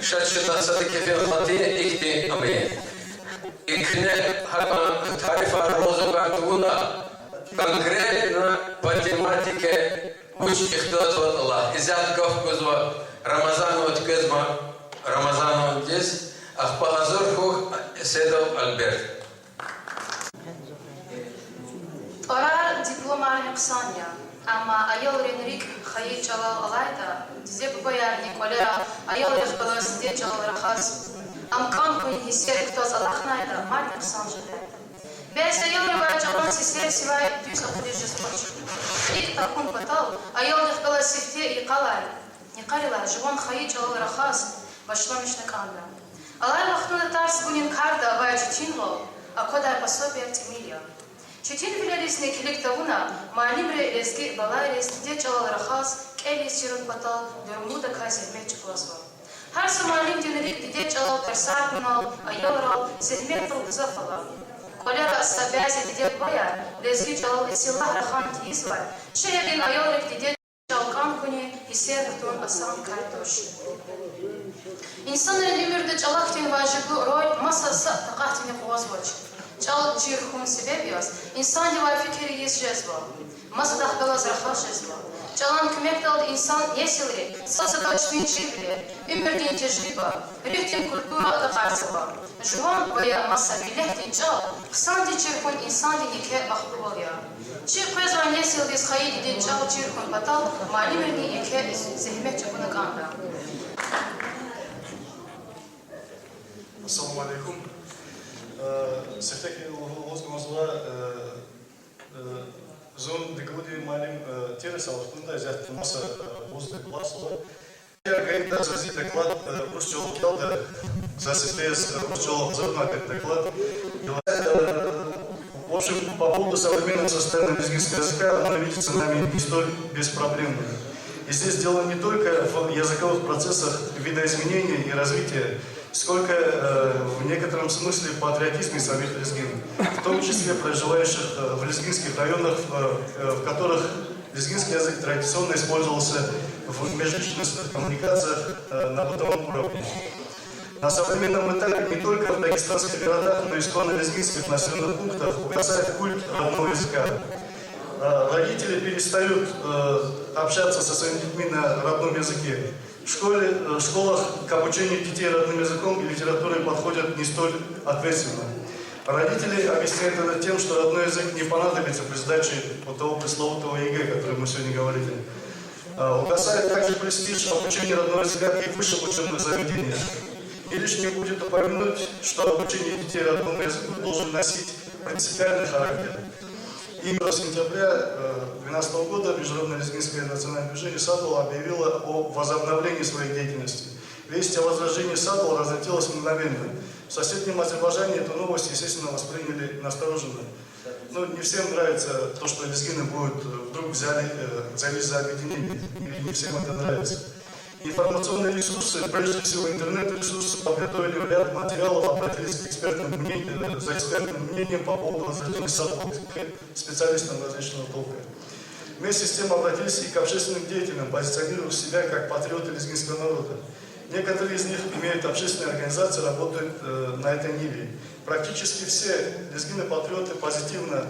Şaşırtan sadı kefir hatiye ikti ameye. İkne hakan tarifa rozu garduguna konkretna matematike uç ihtiyaç var Allah. İzzat gaf gözva Ramazan ot gözma Ramazan ot göz akpa hazır hu Sedo Albert. Orar diplomar Nexania. Ama ayol Renrik Hayır Çalal Alayda, dize bu bayar Nikolera, ayol Rehbalas diye Çalal Rahaz. Am kampın hisserik toz Allah'nayda, Mark Sanjede. Bez ayol Rehbalar Çalan sisler sivay düz akıdıcı sporcu. İlk takım patal, ayol Rehbalas siftiye iqalay. Nikarila, живон Hayır Çalal Rahaz, başlamışlık anda. Alay vaxtında tars bunun karda avaycı Tinlo, a koday пособие Тимилия. Çetin filerisine kilik tavuna, malimre lezgi balayres diye çalal rahas, keli sirun patal, durumu da kazilme çıklasva. Her samalim dinlerik diye çalal tersar bunal, ayavral, zihmet fırgıza falan. Kolera sabiazi diye bayar, lezgi çalal esilah rahan tiyiz var. Şehrin ayavrak diye çalkan kuni, hisser tutun asan kartoş. İnsanların ömürde çalaktin vajibli rol masası taqahtini quvazvoç. Çal çirkun sebebiyoz, insan diva fikri yes jezva. Masa dahbalaz rahal jezva. Çalan kümek daldı insan yesilri, sasa taşmin şibri, ömürdin tecrüba, rühtin kultura da qarsıva. Juan baya masa bilehtin çal, kısan di çirkun insan di ike baklı ol ya. Çir prezvan yesildiz haydi din çal çirkun patal, malimirdi ike zihmet çapını kanda. Ассаламу алейкум. Сефтеки озгомозла зон декуди малим терес алфтунда зят маса озды класла. Я гайда зази доклад прочел келда за СТС прочел обзор на этот доклад. В общем, по поводу современного состояния лезгинского языка, оно видится нами не столь беспроблемно. И здесь дело не только в языковых процессах видоизменения и развития, сколько в некотором смысле в патриотизме самих лезгин, в том числе проживающих в лезгинских районах, в которых лезгинский язык традиционно использовался в межличностных коммуникациях на бытовом уровне. На современном этапе не только в дагестанских городах, но и исконно лезгинских населенных пунктах угасает культ родного языка. Родители перестают общаться со своими детьми на родном языке. В школах к обучению детей родным языком и литературой подходят не столь ответственно. Родители объясняют это тем, что родной язык не понадобится при сдаче вот того пресловутого ЕГЭ, о котором мы сегодня говорили. Угасает также престиж обучения родного языка и в высших учебных заведениях. И лишним будет упомянуть, что обучение детей родному языку должен носить принципиальный характер. Именно с сентября 2012 года Международное лезгинское национальное движение «Садвал» объявило о возобновлении своей деятельности. Весть о возрождении «Садвал» разлетелась мгновенно. В соседнем Азербайджане эту новость, естественно, восприняли настороженно. Но не всем нравится то, что лезгины вдруг взялись за объединение. И не всем это нравится. Информационные ресурсы, прежде всего интернет-ресурсы, подготовили ряд материалов, обратились к за экспертным мнением по поводу возрождения «Садвал» специалистам различного толка. Вместе с тем обратились и к общественным деятелям, позиционируя себя как патриоты лезгинского народа. Некоторые из них имеют общественные организации, работают на этой ниве. Практически все лезгины-патриоты позитивно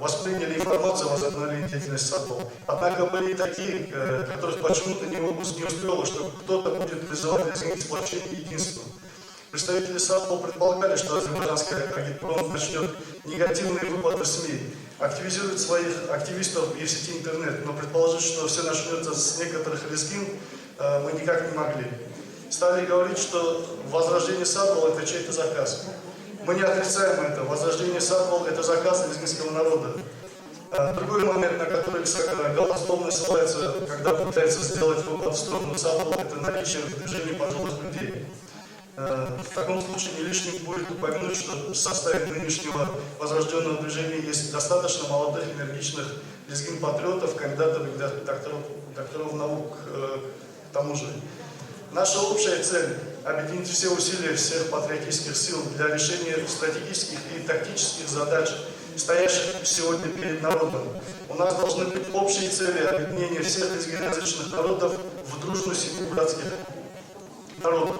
восприняли информацию о возобновлении деятельности «Садвал». Однако были и такие, которых почему-то не устроило, что кто-то будет призывать лезгин к сплочению и единству. Представители «Садвал» предполагали, что азербайджанский агитпром начнет негативные выпады в СМИ, активизирует своих активистов и в сети интернет, но предположить, что все начнется с некоторых лезгин, мы никак не могли. Стали говорить, что возрождение «Садвал» — это чей-то заказ. Мы не отрицаем это. Возрождение «Садвал» — это заказ лезгинского народа. Другой момент, на который голословно ссылается, когда пытается сделать выпад в сторону «Садвал», это наличие в движении пожилых людей. В таком случае не лишним будет упомянуть, что в составе нынешнего возрожденного движения есть достаточно молодых, энергичных лезгин-патриотов, кандидатов и докторов наук к тому же. Наша общая цель – объединить все усилия всех патриотических сил для решения стратегических и тактических задач, стоящих сегодня перед народом. У нас должны быть общие цели объединения всех лезгиноязычных народов в дружную семью братских народов.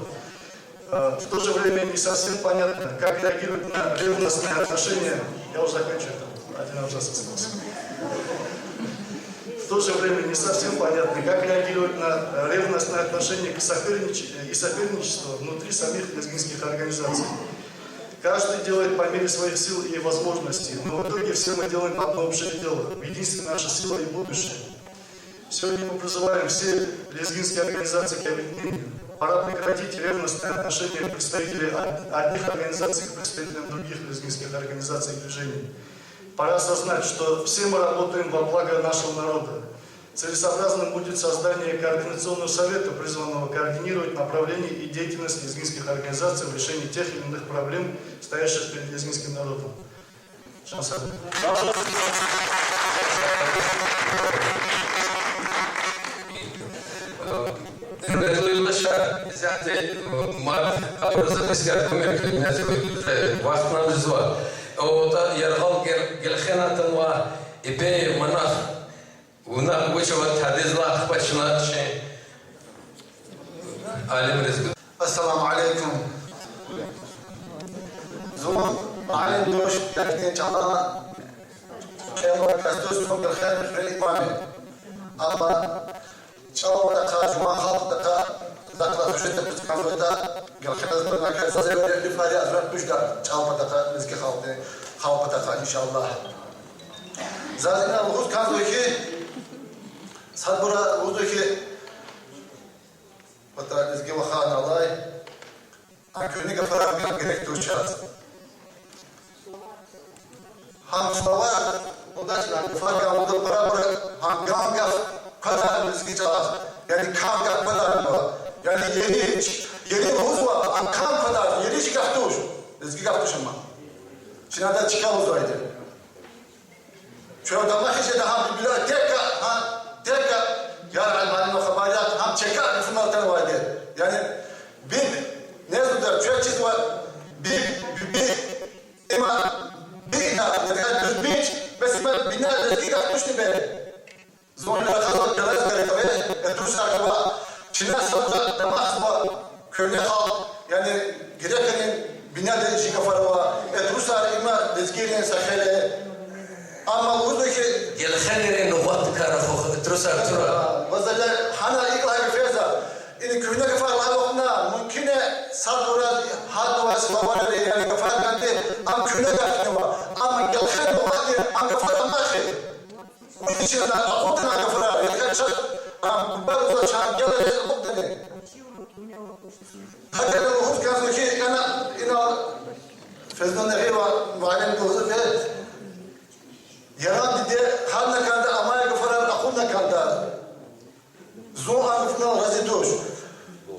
В то же время не совсем понятно, как реагировать на ревностные отношения. Я уже закончу это, один абзац остался. В то же время не совсем понятно, как реагировать на ревностное отношение к соперничеству внутри самих лезгинских организаций. Каждый делает по мере своих сил и возможностей, но в итоге все мы делаем одно общее дело. Единственная наша сила и будущее. Сегодня мы призываем все лезгинские организации к объединению. Пора прекратить ревностное отношение представителей одних организаций к представителям других лезгинских организаций и движений. Пора осознать, что все мы работаем во благо нашего народа. Целесообразным будет создание координационного совета, призванного координировать направление и деятельность лезгинских организаций в решении тех или иных проблем, стоящих перед лезгинским народом. Yıllaşa zaten arası iskatımı vaktimiz var. O da yargıl gelxenatın var. İpe manaf. Ona bu çabat hadizlah başına şey. Alim rızkı. Assalamu alaikum. Zaman alim دوش لكن جعلنا كانوا كاستوسهم بالخير في الإمام أما شاور دقا جمع خاط دقا دقا فشلت بتكامل دا قال خير زمان كان زي اللي فادي أزرق بجدا شاور دقا نزكي خاط دقا إن شاء الله زادنا الغوث كان ذوكي صدبرا وذوكي وترى نزكي وخانا الله أكوني كفرا من جريك توشات هم سوار وداشنا فاكا ودل برابر هم قام كذا نزكي جاز يعني كام كذا يعني يلي هوزوا هم كام كذا يلي شكافتوش نزكي كافتوش ما شنو هذا تشكاو زايد شو ده ما حيش ده هم بلا تكا هم تكا يا العلمانيين وخبايات هم تشكا في المنطقه وايد يعني بين نازل ده تشيز و اما بينا البيت بس ما بنا دقيقه مش نبه زون خلاص ثلاث دقائق توصل كوا شنو صار تمام كل حال يعني جريكن بنا دقيقه فروا توصل اما دقيقه سخله اما وذاك gelxenere novat karafo توصل ترى وزل حنا يقلع الفيزا إن كنا كفار الله ممكن صدورا هذا واسمه يعني كفار كنتي أم كنا كفار أم كالخير وقدر أم كفار ما خير ويجي أنا أقولنا كفار يعني شر أم بعض شان جل أقولنا هذا هو كان ذكي أنا إنه فزنا غير معلم توزيع يران دي حالنا كان ده أما كفار أقولنا كان ده زوها مثلنا غزيتوش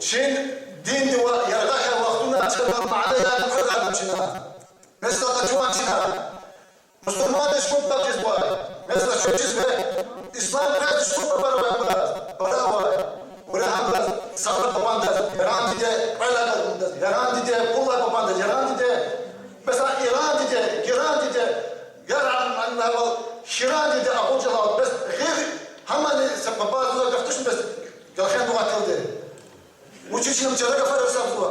شين دين دوا يرغاها وقتنا أتكلم معنا يا نفرق عشنا مثل قجوان شنا مسلمان شكون باقي بواي مثل شو جسمه إسلام قاعد شكون برا ولا هم صار بواندز يران دي ولا بواندز يران دي كلها بواندز يران دي بس إيران دي إيران دي يرعى عن هذا شيران دي أقول جلال بس غير هم سببات ولا قفتش بس قال خير ما تقدر وشيء شنو جرى كفر سبوا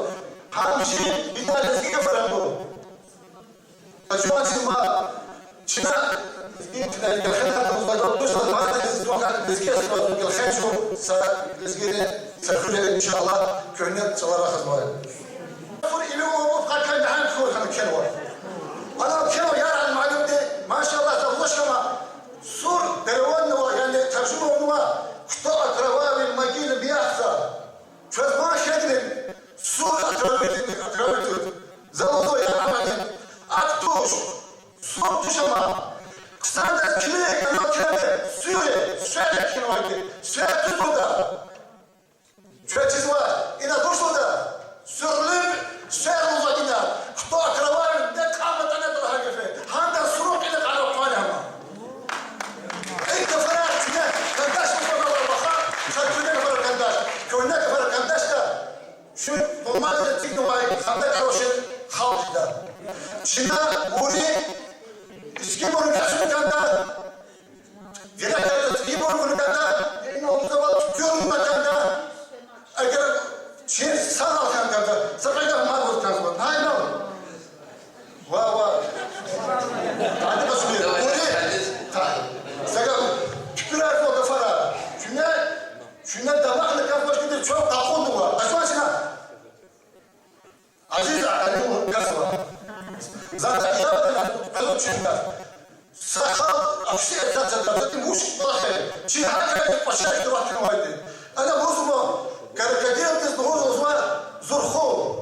هم شيء بيتا لسه كفر عنده أجمع سما شنا قال خير ما تقدر ما تقدر لسه قال خير شو لسه سافر إن شاء الله كنا صلاة خزوان فور إلو وبقى كان عن خور هم كانوا أنا كانوا يا المعلوم ده ما شاء الله تفضل شما صور دروان يعني ترجمة ونوا кто открывает могилы мяса, что шедрин, суд открывает, золотой армадин, актуш, суд душама, кстати, клей, канокены, сюре, свет киноваги, свет туда, что числа, и на душу да, сюрлым, свет узагина, кто открывает, да камата не трогает, ханда срок или канокены. كونك فرق كنداشتا شو وما تيجي واي خمسة عشر خالصة شنا ولي سكيبون كاسو كندا جرا سكيبون كندا إنه زمان كيوم كندا أجر شيء سنة كندا سبعة ما هو كاسو هاي نو وا هذا بس ولي سكاب كلا فوق فرا شنو دماغنا كان باش كده شو تاخذوا اسمع شنو عزيز عليهم كسوه زاد ايام شنو سخاء او شيء ذات مش طاهر شيء هكذا بشكل تروح كوايد انا بوزمو كاركادير تظهر زمان زرخو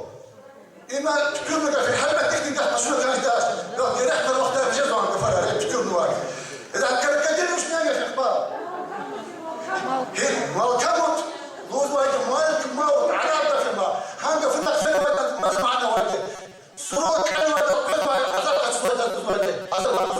اما تكون في حلبة تكتيك شنو كان داش لو جرحت الوقت رجعوا عن كفاره تكون واقف اذا كاركادير مش ناقص في اخبار مالكموت لوز وايد مالك موت عذاب فيما هانجا في النقص ما سمعنا وايد سروق حلوة تقطع عذاب أسود وايد عذاب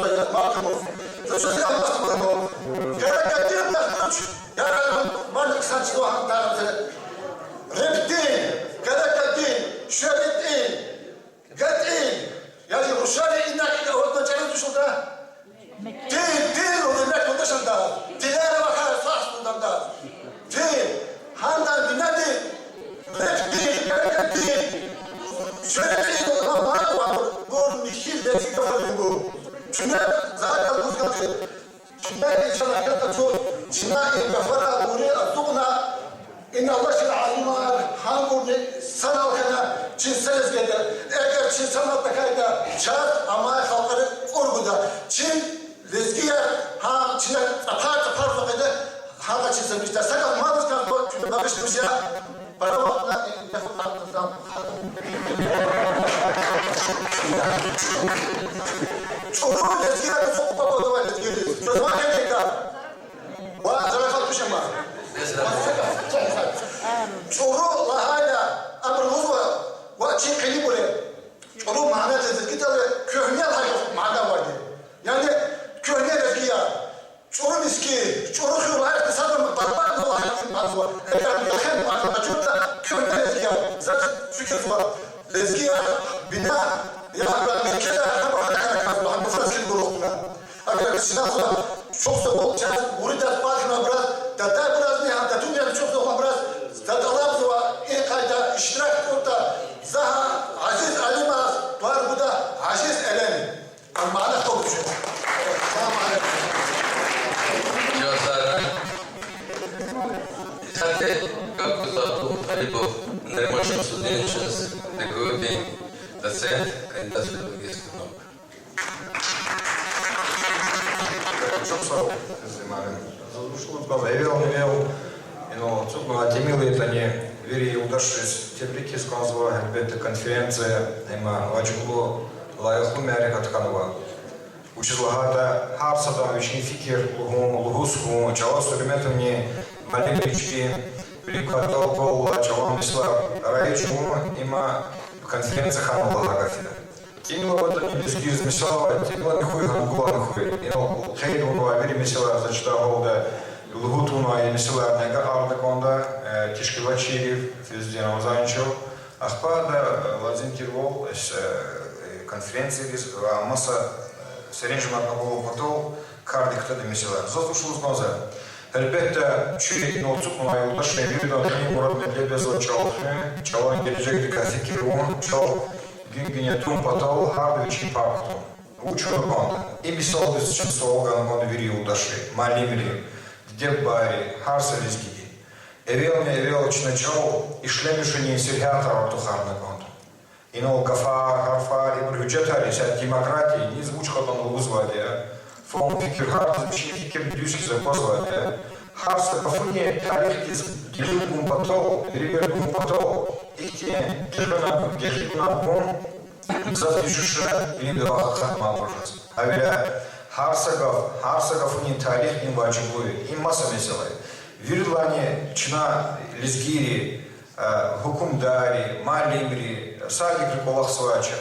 Çin'a gafara guri azugna in Allah şil alimar hangurni sanalkana Çin sezgede eğer Çin sanattakayda çat ama halkları urguda Çin lezgiye ha Çin'e apar vakede ha Çin sevmişler sakal mağaz kaldı çünkü bakışmış ya para vakına çoğu lezgiye de çok baba da var lezgiye çözme gerekta Valla zarafat bir şey var. Çoğu lahayla amrımız var. Valla Çin kıyı buraya. Çoğu mahne dedi ki tabi köhne lahayla mahne vardı. Yani köhne dedi ya. Çoğu miski, çoğu hürlayla kısadır bakmak da lahayla var. Eğer bir yakın mahne çok da köhne dedi ya. Zaten fikir var. Dedi ya bina ya ben bir kere ama mufasıl durumda. Agar silahla çok da olacak, burada bakma biraz, da biraz ne hatta dünyada çok da biraz, da Allah'la ilk ayda iştirak kurda, zaha aziz alimaz, var bu da aziz elemi. Ama ana konuşuyor. Josara, Kate, kako zato Haribov ne može studenčas, nego bi da se da se logistično. Çok sağ ol. Задушил, evvel, но тут мы отимили это не вери удашись тебрики сказывала elbette konferenция ema vacıbulu layıklı meri katkанова. Учезлагата харсада очень fikir лугуску чала сулеметовни маленькие прикатал пол чала мисла раичу има конференция ханала гафида. Именно вот они без измешала, типа нихуй гугла нихуй. И ну хейду авери мисла зачитал голда лугутуна и мисла нега ардаконда тишкивачирив физдином занчил. Ахпада Владимир Кирвол конференции маса Serенçman Abolu Patol kardikta demişler. Zaten nazar. Elbette çürük notuk ona yoldaş bir de hani Murat Medlebez o çalan gelecek dikkat ki on çal gün yatım Patol harbi için paktı. Uçuyor bana. İmisal biz için soğugan bana bir yoldaşı. Malimli, debari, harsa lizgidi. Evvel içine çal işlemişini sirhata ortuharna kondu. İnol gafar, harfar, hüccetler ise demokratiyi ne звучкадан вызвали, фон fikir, harf için fikir düzgün запозвали, harf kafani tarih dilum patol, riberum patol, ihtiyen gelana bon, zatışışa или вахат малужас. Авиля harfsagafuni tarih in vacibui, in masa mesela. Virlani çına lizgiri, hükümdari, malimri, Саги приколах свача,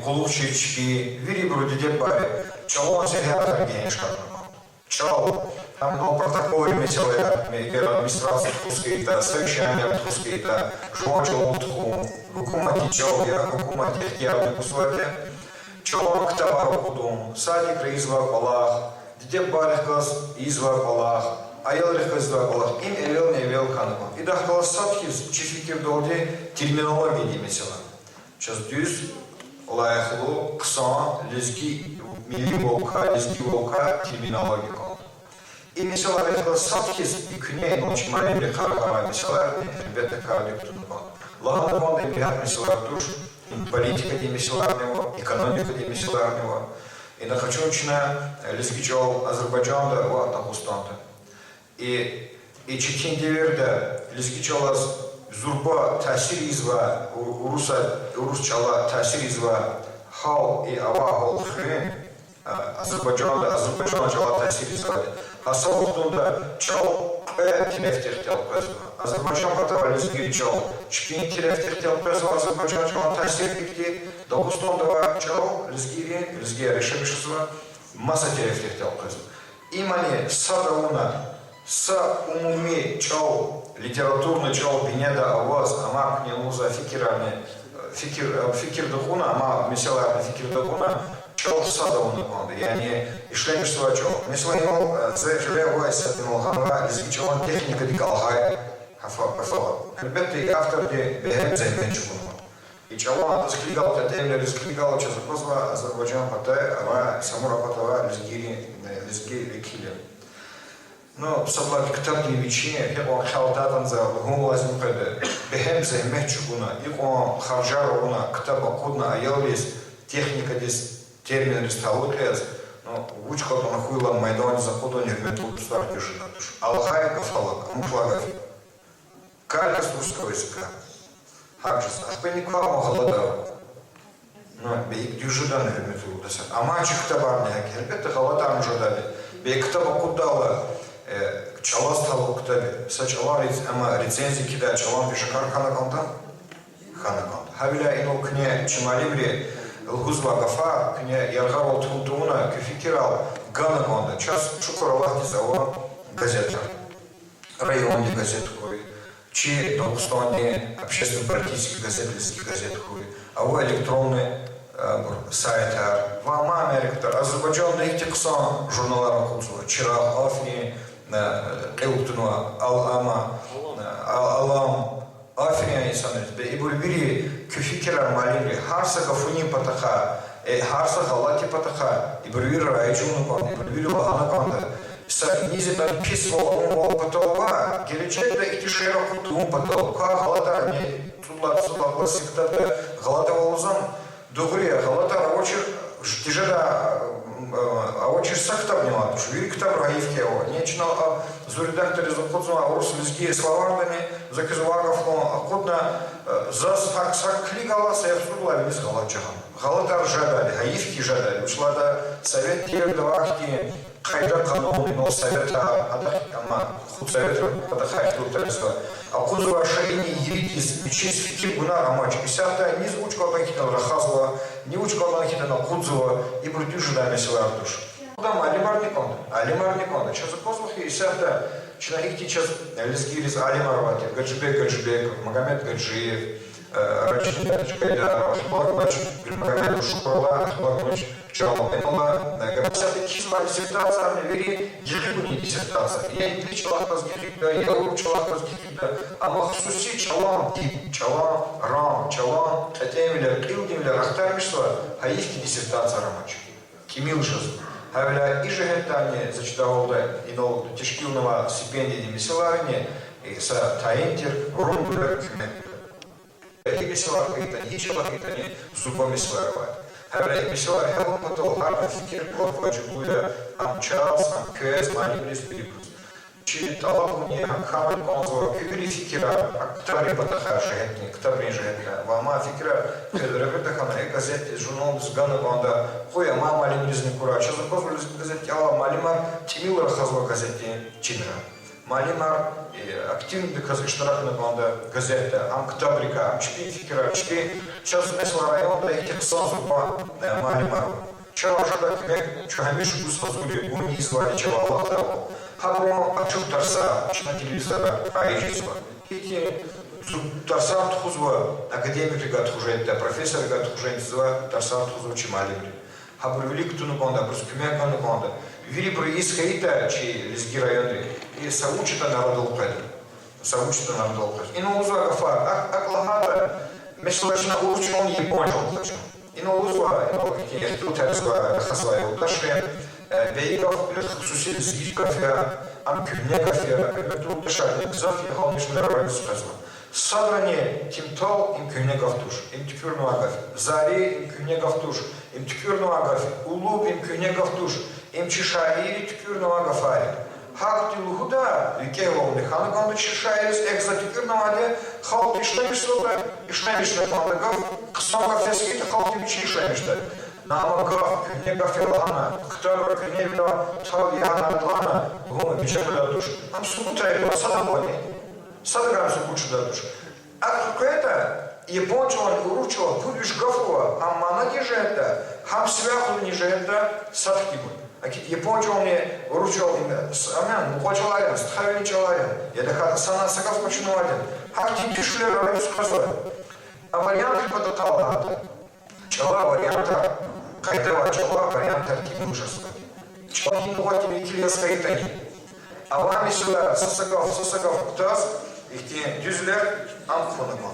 кулукчички, вири бродиде баре, чалон сергата генешка. Чал, там был протокол месяца, администрации русской, да, совещание русской, да, шуачал утху, хукумати чал, я хукумати хтяли кусвате, чалон к товару кудум, саги кризва балах, диде барехказ изва балах, Ayalırıq qızlarlar, in evvel ne evvel kanıma. İdahtalı satkiz, çifikir doldu, terminologiya demesiyle. Çaz düz, layıqlı, kısa, lezgi, milli volka, lezgi volka, terminologiya kanı. Mesela ayalırıq satkiz, iküne noçmane bir kargama mesela, elbette kargı tutun kanı. Lahana kanı emniyat mesela dur, politika demesiyle ne var, ekonomika demesiyle ne var. И на Хачончина лезгичал Азербайджанда, вот Дагестанда. И Çetin devirde lizgiçala zurba tesir izva, Rusçala tesir izva, hal i ava hal xüren, Azerbaycan'a çala tesir izva. Asal olduğunda çal ve tileftir telpezva. Azerbaycan patava lizgiri çal, çpin tileftir telpezva, Azerbaycan çala tesir ettikti. Dağıstan'da var çal, lizgiri решебишества, masa tileftir telpezva. İmani sadavuna С умуми чал, литературный чал бинеда аваз, амак не луза фикирами, фикир дохуна, ама мисаларный фикир дохуна, чал садовный конды, yani işlemişler çok. Mesela zevkle var satınılğanlar, lizgiçalan teknika dikalhay, hafala. Elbette автор de behem zevkten çıkılma. И чалан лизгигал, тадемля лизгигал, чазапозва, Азербайджан патay, ава самура патава лизгири килер. Но соблак ктабни вичи, хебон халтатан за гум лазим кеде. Бехем за мехчугуна, икон харжаруна, ктаба кудна аялис, техника дис термин ресталутлес. Но вучка то нахуйла майдан за ходони метод старпишь. Алхай кафалак, муфлагов. Калька с русского языка. Хакжис, ахпениква махаладава. Но бейк дюжудан метод десят. А мальчик ктабарня, хербет халатам жодали. Бейк ктаба кудала. Чала стало ктабе. Сачала рецензии кидает, чалам пишакар ханаканта. Ханаканта. Хавиля инул кне чималибри. Лгузва гафа, кне яргавал тунтуна, кефикирал ганаконда. Час шукуралахти зава газета. Районный газет хуй. Чи долгостоянные общественно-политические газеты, газеты хуй. А вы электронный сайт. Вама Америка. Азербайджан да их тексан журналарна худсуа. Чирал, Афни, Эуктуна, Ал-Ама, Алам, Афни инсанет. И бурбири кефикирар малибри. Харса гафуни патаха, харса галати патаха. И бурбири райчуну кон, и бурбири лагана конда. Низи там письмо потова, гелечета и тишера хутум потова, галата не тулла сектата галата волзам. Дугрия галата рабочий тяжела, а очень сахтав не мат, что вик там раивки его. Не начинал за редакторы заходзу, а русские словарными заказывагов, охотно за сак клигала, саевсула без галачахан. Галата жадали, гаивки жадали, ушла до совет телевдавахти. Хайдар канон, но совета, худсовета, подахайт утарисва. А кузова шейни еритис, печись фикир гуна рамач. Исята ни звучка ланхитана рахазова, ни учка ланхитана кудзова, и брутюжи даме силардуш. Дама, алимар никонда. Час козлах и исята, чина их сейчас лизгирис алимаровати, Гаджибек, Магомед Гаджиев, Рачинячкайда, Ахбакбач, Магомед Шукурла, Ахбакбач, Чалмайнула, Габасаты Кисмаль диссертация, вери, Гихибуни диссертация. Я не кричала с Гихиба, я уручала с Гихиба, а махсуси чалам, тип, чалам, рам, чалам, хотя Килдимля, Рахтармишва, Хаивки диссертация рамач. Кимил жез. Хавля и жегентане зачитал иного тяжкилного стипендии миселарни, и са таинтер, румблер, и миселарка, и человека не зубами своровать. Хавля и миселар, хавла потол, харна фикир, кофа, джибуя, амчалс, амквес, манибрис, перепус. Читала мне хамаль конзова, кибери фикира, актари батаха жегентни, ктабри жегентна, вама фикира, ребетахана, и газеты, журнал с гана банда, хуя мама лимризни кура, что за позволили газеты, ала малимар, тимил рахазва газеты чинра. Малимар, активный штраф на банда газета, амктабрика, амчпи фикира, чпи, сейчас месла район, да и тех созуба, малимар. Чего ожидать, что хамишу гусфазули, уни звали, чего Аллах. Хаброн achub darsa, на телевизора, айжизва. Эти дарса тхузва, академик гад хужет, профессор гад хужет, зва дарса тхузва чималибри. Хабр велик туну банда, брускумя кану банда. Вили про исхаита, чи лизги районы, и саучита народу лхад. Саучита народу лхад. И на узва гафа, аклагата, мешлачна урчон япончон. И на узва, и тутарсква хасвая уташре. Бейгов, хусуси згиков, амкюнеков, метруташарник, зав, и холмиш мировой сказал. Собрание тимтол им кюнеков туш, им тюрну агав. Зари им кюнеков туш, им тюрну агав. Улуб им кюнеков туш, им чишаири тюрну агафари. Хак тилухуда, викевол механок, он чишаирис, экзотикирну аде, халт и штемишсута, и штемишна пандагав, ксонга фескита халт и чишаиришта. Нама граф, кюнеков ирлана, кто кюнекова, тал яна длана, гума бичевля душ. Там сумута или садабони. Садграмсу кучу дадуш. А какое-то япончон уручо, будешь гафова, а мана не жета, хам свяху не жета, садхибу. А кит япончон не уручо, амян, мухачаларин, стхавин чаларин. Я так сана сагав почину один. Хак ти пишли райус казой. А варианты податала. Чала варианта, кайдева чала варианта артикушества. Чала хинуватели и килеска тани. А вами сюда сосагав ктаз, их те дюзлер, амфонагон.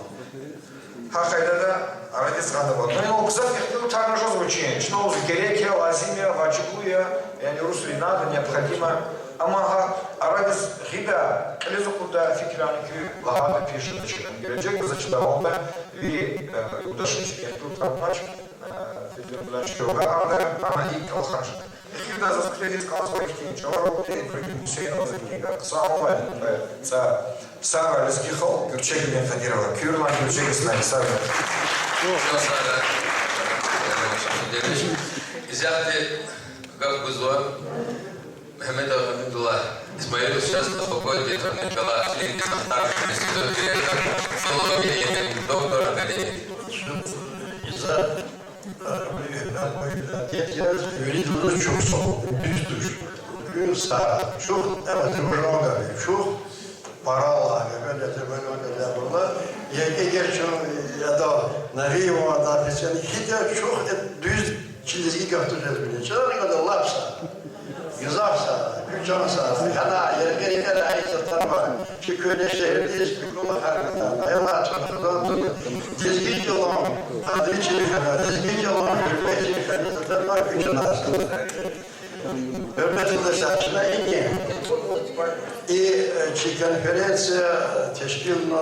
Хахайдада, радис гадават. Но ему кзав ихтил так нажо звучение. Чноуз гереке, лазимия, вачикуя, я не русли надо, необходимо Ama arabız gıda, kılıcı kurda fikranı ki lahana peşinde çıkan gelecek kızı oldu ve ulaşım şirketi tutamaç fizyonular çıkıyorlar ama ilk olsan gıda zaskledis kalsın ihtiyaç var o teyit Hüseyin Azıklı'ya sağ olun Сара Лескихол, Гюрчеги Бенфадирова, Кюрлан Гюрчеги Снайсара. Изяхте, как бы зло, Мехмедов Хамидулла, Исмаилу сейчас спокойно, Николай, Ленин, старший институт директор, филологии, доктор академии. Yönetimde çok soğuk, düzdür. Gün saat, çok, evet, много, çok paralı, böyle yapıyorlar. Eğer ya da Nagiyev'a da mesela hiç çok düz çizgi götüreceğiz bile. Çözene kadar lapsa, güzapsa, gücansa, yana, yergeri ayıklıklar var. Ki köyde şehirdeyiz, bir kola hareketler, ayarlar çalışırlar. Dizgici olan, adı içeri kadar, dizgici olan, hürmeti hareketler var, gücün aslında. Hürmetin dışarısına ilgili. И конференция teşkilini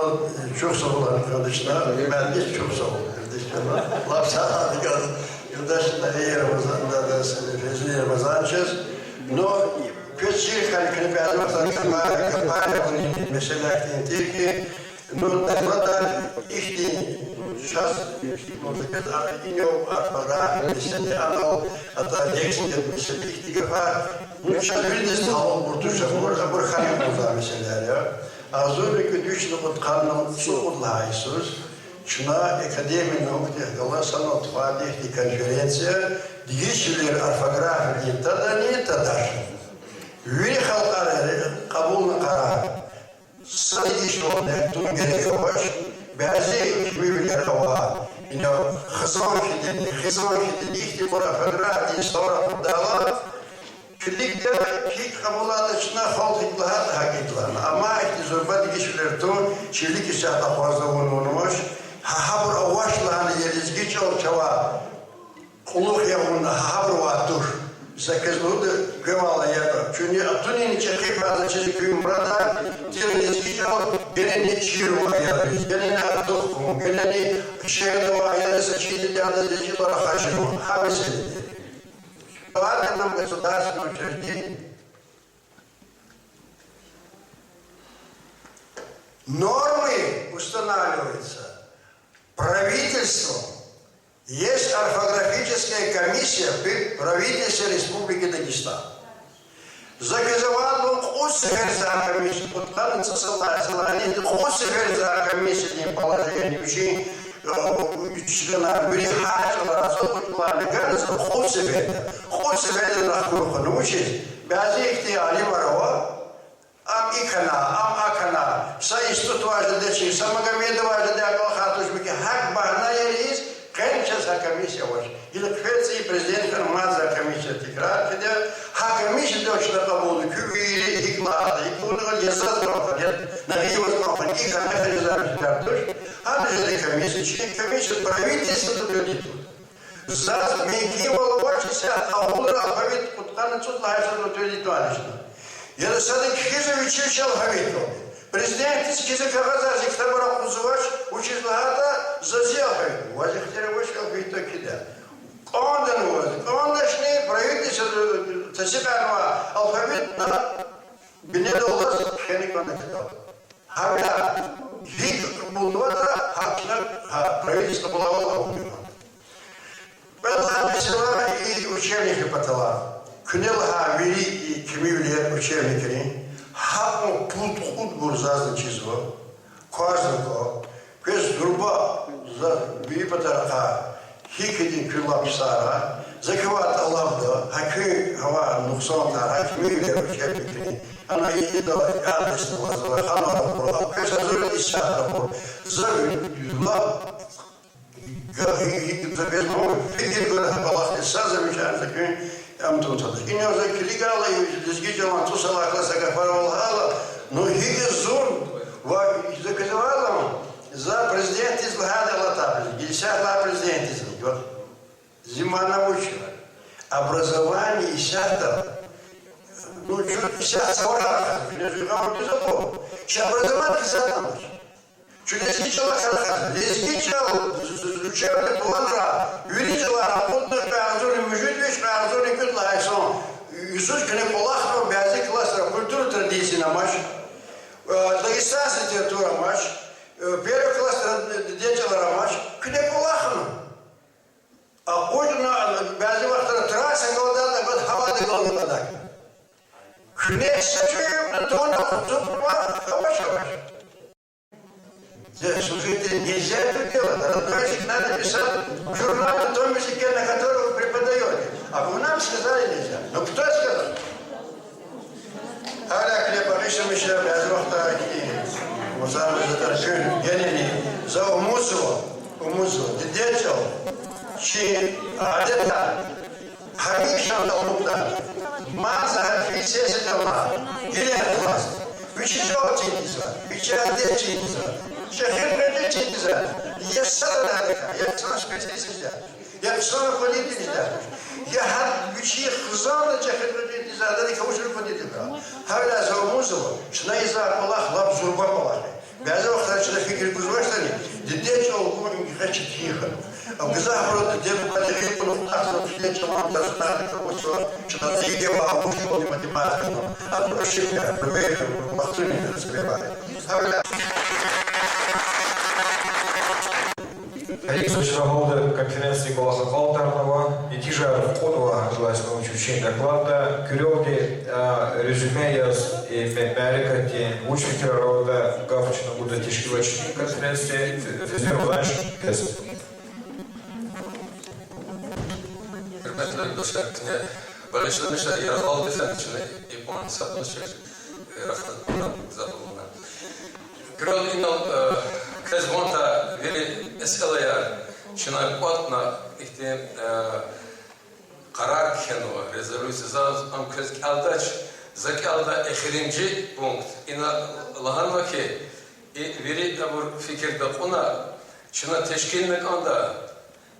çok sağ olun arkadaşlar. Ben de çok sağ olun kardeşler. Lapsa yurdaşlar yerimizden de fezli yerimizden no kötü kalkını beğenmezler kampanya mesela ki no da işte şans mutlaka da iniyor para mesela hatta eksik mesela ihtiyaç Müşavir de sağlam kurtuluşa burada bir kanun bozar mesela ya. Azur'daki düşlü kutkanın çok layısız. Şuna akademi nokta Allah sanat faaliyeti konferansiya dişiler orfografi da ne tadar. Üye halkları kabulüne karar. Sayı işlerinde tüm gerekiyor. Bazı kibirler var. Yine hizmet ihtimal orfografi sonra dağlar. Birlikte ki kamulaşına halklar hakikaten ama ihtizorba dikişler to çelik işata fazla olmuş habur avaşla yeriz geçiyor çava kuluk yavunda habur vatur zakazluda gövala yapar çünkü atunin çekip bazı çelik burada yeriz geçiyor geleni çiru ayarı geleni atok geleni şehirde ayarı seçildi yani dediler haşim habisi В атомном государственном учреждении нормы устанавливаются правительством. Есть орфографическая комиссия при правительстве Республики Дагестан. Заказывал Хусефер за комиссию, подтянутся ссылания, Хусефер за комиссию положение учения. Члена бригадного разработчика кажется Хусефер нахуй научись. Без ихтияли ворова, акана, саистут важно дечи, самогамеда важно дякал хатушбики, хак багна ерис, кенчаса комиссия ваш. Или кфеции президент Хармаза комиссия тикрат, где ха комиссия точно кабуду, кювили, иклада, икунга, есад проходит, нагивас проходит, и канахали запись. Адресная комиссия, член комиссии правительства тут. За мекивала ваша, а он алфавит, куткана тут лайфа тут точно. Я на садик хизович чал алфавит. Президент из кизакаваза зиктабара кузоваш, учит лата зазел алфавит. Вазихтереваш алфавит кида. Он нашли правительство тасиканова алфавит на бенедолас хеникона кидал. Вид Булдвара правительство было Mesela учебники потала. Кнелга вели кимивлер учебники. Хапну пут бурзазны чизво. Каждого. Кез груба за бипатараха. Хикидин кюлап сара. Закиват Аллахда. Хаки хава нухсан тара. Кимивлер учебники. Она и до радости была. Она была. Кез азур ишара был. Завидла. замечательно, am tutulur. Yine o zaman kligalı dizgici olan tusala klasa kafaral hala, no higezun var zaказывала за президент из Лахада Латапи, 50 президент из них. Зима научила. Образование и сятов Ну, сейчас савара, сейчас образование задамаш. Чудеси человека, лезги человека, учебный планра, увидела работных преобразований, мужик, преобразований кутлайсон. Иисус кне полахно бязи класса культура традиции на маш. Дагестанская литература маш. Первый класс детям маш. Кне полахно. А позже на бязи вахтера трасса голодала, вот хавада голодала. Кне сажаем, а то на супруга хаваша. Слушайте, нельзя это делать. Надо писать в журнале на том языке, на котором вы преподаете. А вы нам сказали нельзя. Ну кто сказал? Hala kleparische bezwachta Мусама заторчили. Я за умусово, дедечел, чи адета, харишам далмукта, маза фисеси тама, или класс. Вичичо чиниза, вичаде чиниза, шехерде чиниза, я садака, я царская сидя, я сам ходить нельзя. Я вичи хзана шехерде чиниза, да не хочу ходить игра. Hala за умусово, шнайза Аллах лап зурба Аллах. Бяза вахта чада фикр кузбаштани, дедечел говорим грачит тихо. А газа просто дебу подери по таксу дедечел мам тастана косо, чада тигева обучил математику. А прощения, проверю, махтуни разбивает. Следующего года конференции Голоса Калтарного и Тижа Входова желаюсь научить учить доклада Кюрёвди резюме и Америка те учителя рода Гафчина будут тишкивачные конференции физиологаш тест. Большой мешок я рахал десантичный и он садочек рахал забыл. Кроме того, Кезмонта вели СЛЯ, чинай потна ихте карар кхенова резолюция за амкез алдач закалда эхринджи пункт ина лаганваке и вели абур фикер дакуна чина тешкилмек анда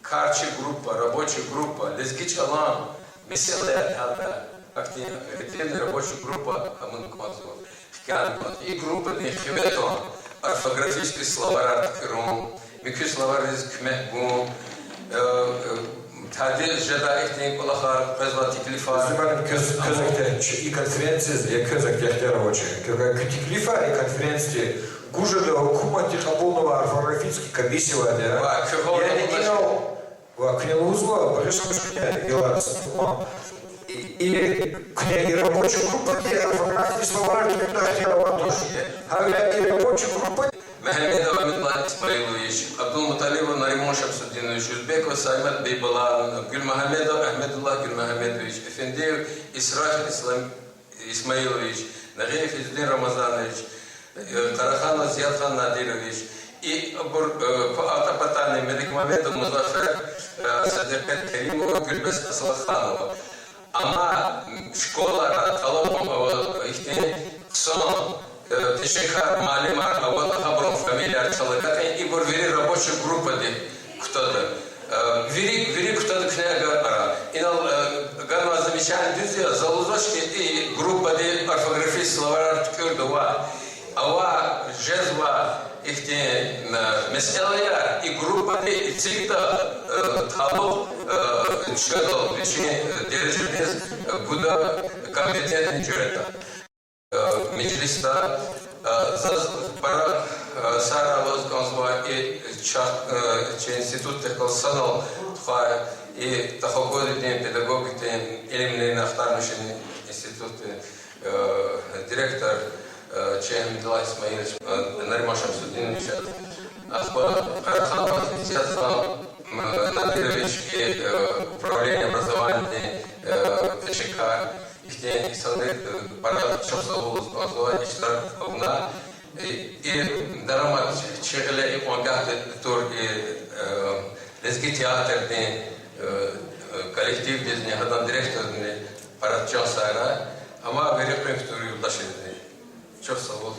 карчи группа рабочая группа лезгич алан СЛЯ алда активная рабочая группа амункмазу и группа не хвето орфографический словарь Крым, микро словарь Кмехбум, Тадил Жада Ихтин Кулахар, Пезват Тиклифа. И конференции, я казак рабочие. Тиклифа и конференции Гужеда Кума Тихабулова орфографический комиссия. Я не делал Кнелузла, Брюшкушкина, Геларс. Или книги рабочей группы, где орфографии словарь Тиклифа тоже. А и рабочая группа. Мехмедова Митлан Исмаилович, Абдул Муталибов Наримон Шамсуддинович, Узбеков Саймат Бейбалан, Гюльмахамедов Ахмедуллах Гюльмахамедович, Эфендеев Исраф Исмаилович, Нагиев Издин Рамазанович, Тараханов Зиадхан Надирович и Атапатани Медикмамедов Музафер Садекет Керимова Гюльбес Аслаханова. Ама школа Талопова Ихтин Сон Тишиха Малима, а вот Хаброн фамилия человека и вери рабочая группа кто-то. Вери кто-то книга ара. И на ганва замечание друзья залузочки и группа орфографии словаря Кюрдова. Ава жезва их меселая и группа и цвета табов чкадал причине держитесь куда компетентный человек. Мecliste para Sara Lozganzva и институт техносанал и тахогодный педагогите элементарный автономный институт директор Чем Дилай Исмаилович Наримон Шамсуддинович Надирович и управление образования ФЧК Ихтен Исалдек Парад Шамсалул Сбазуа Иштар Огна и Дарамат Чехле и Уангахте Тур и Лезги театр коллектив без негадан директор Парад Чансара Ама Верепрем Турю Дашидни Чавсалул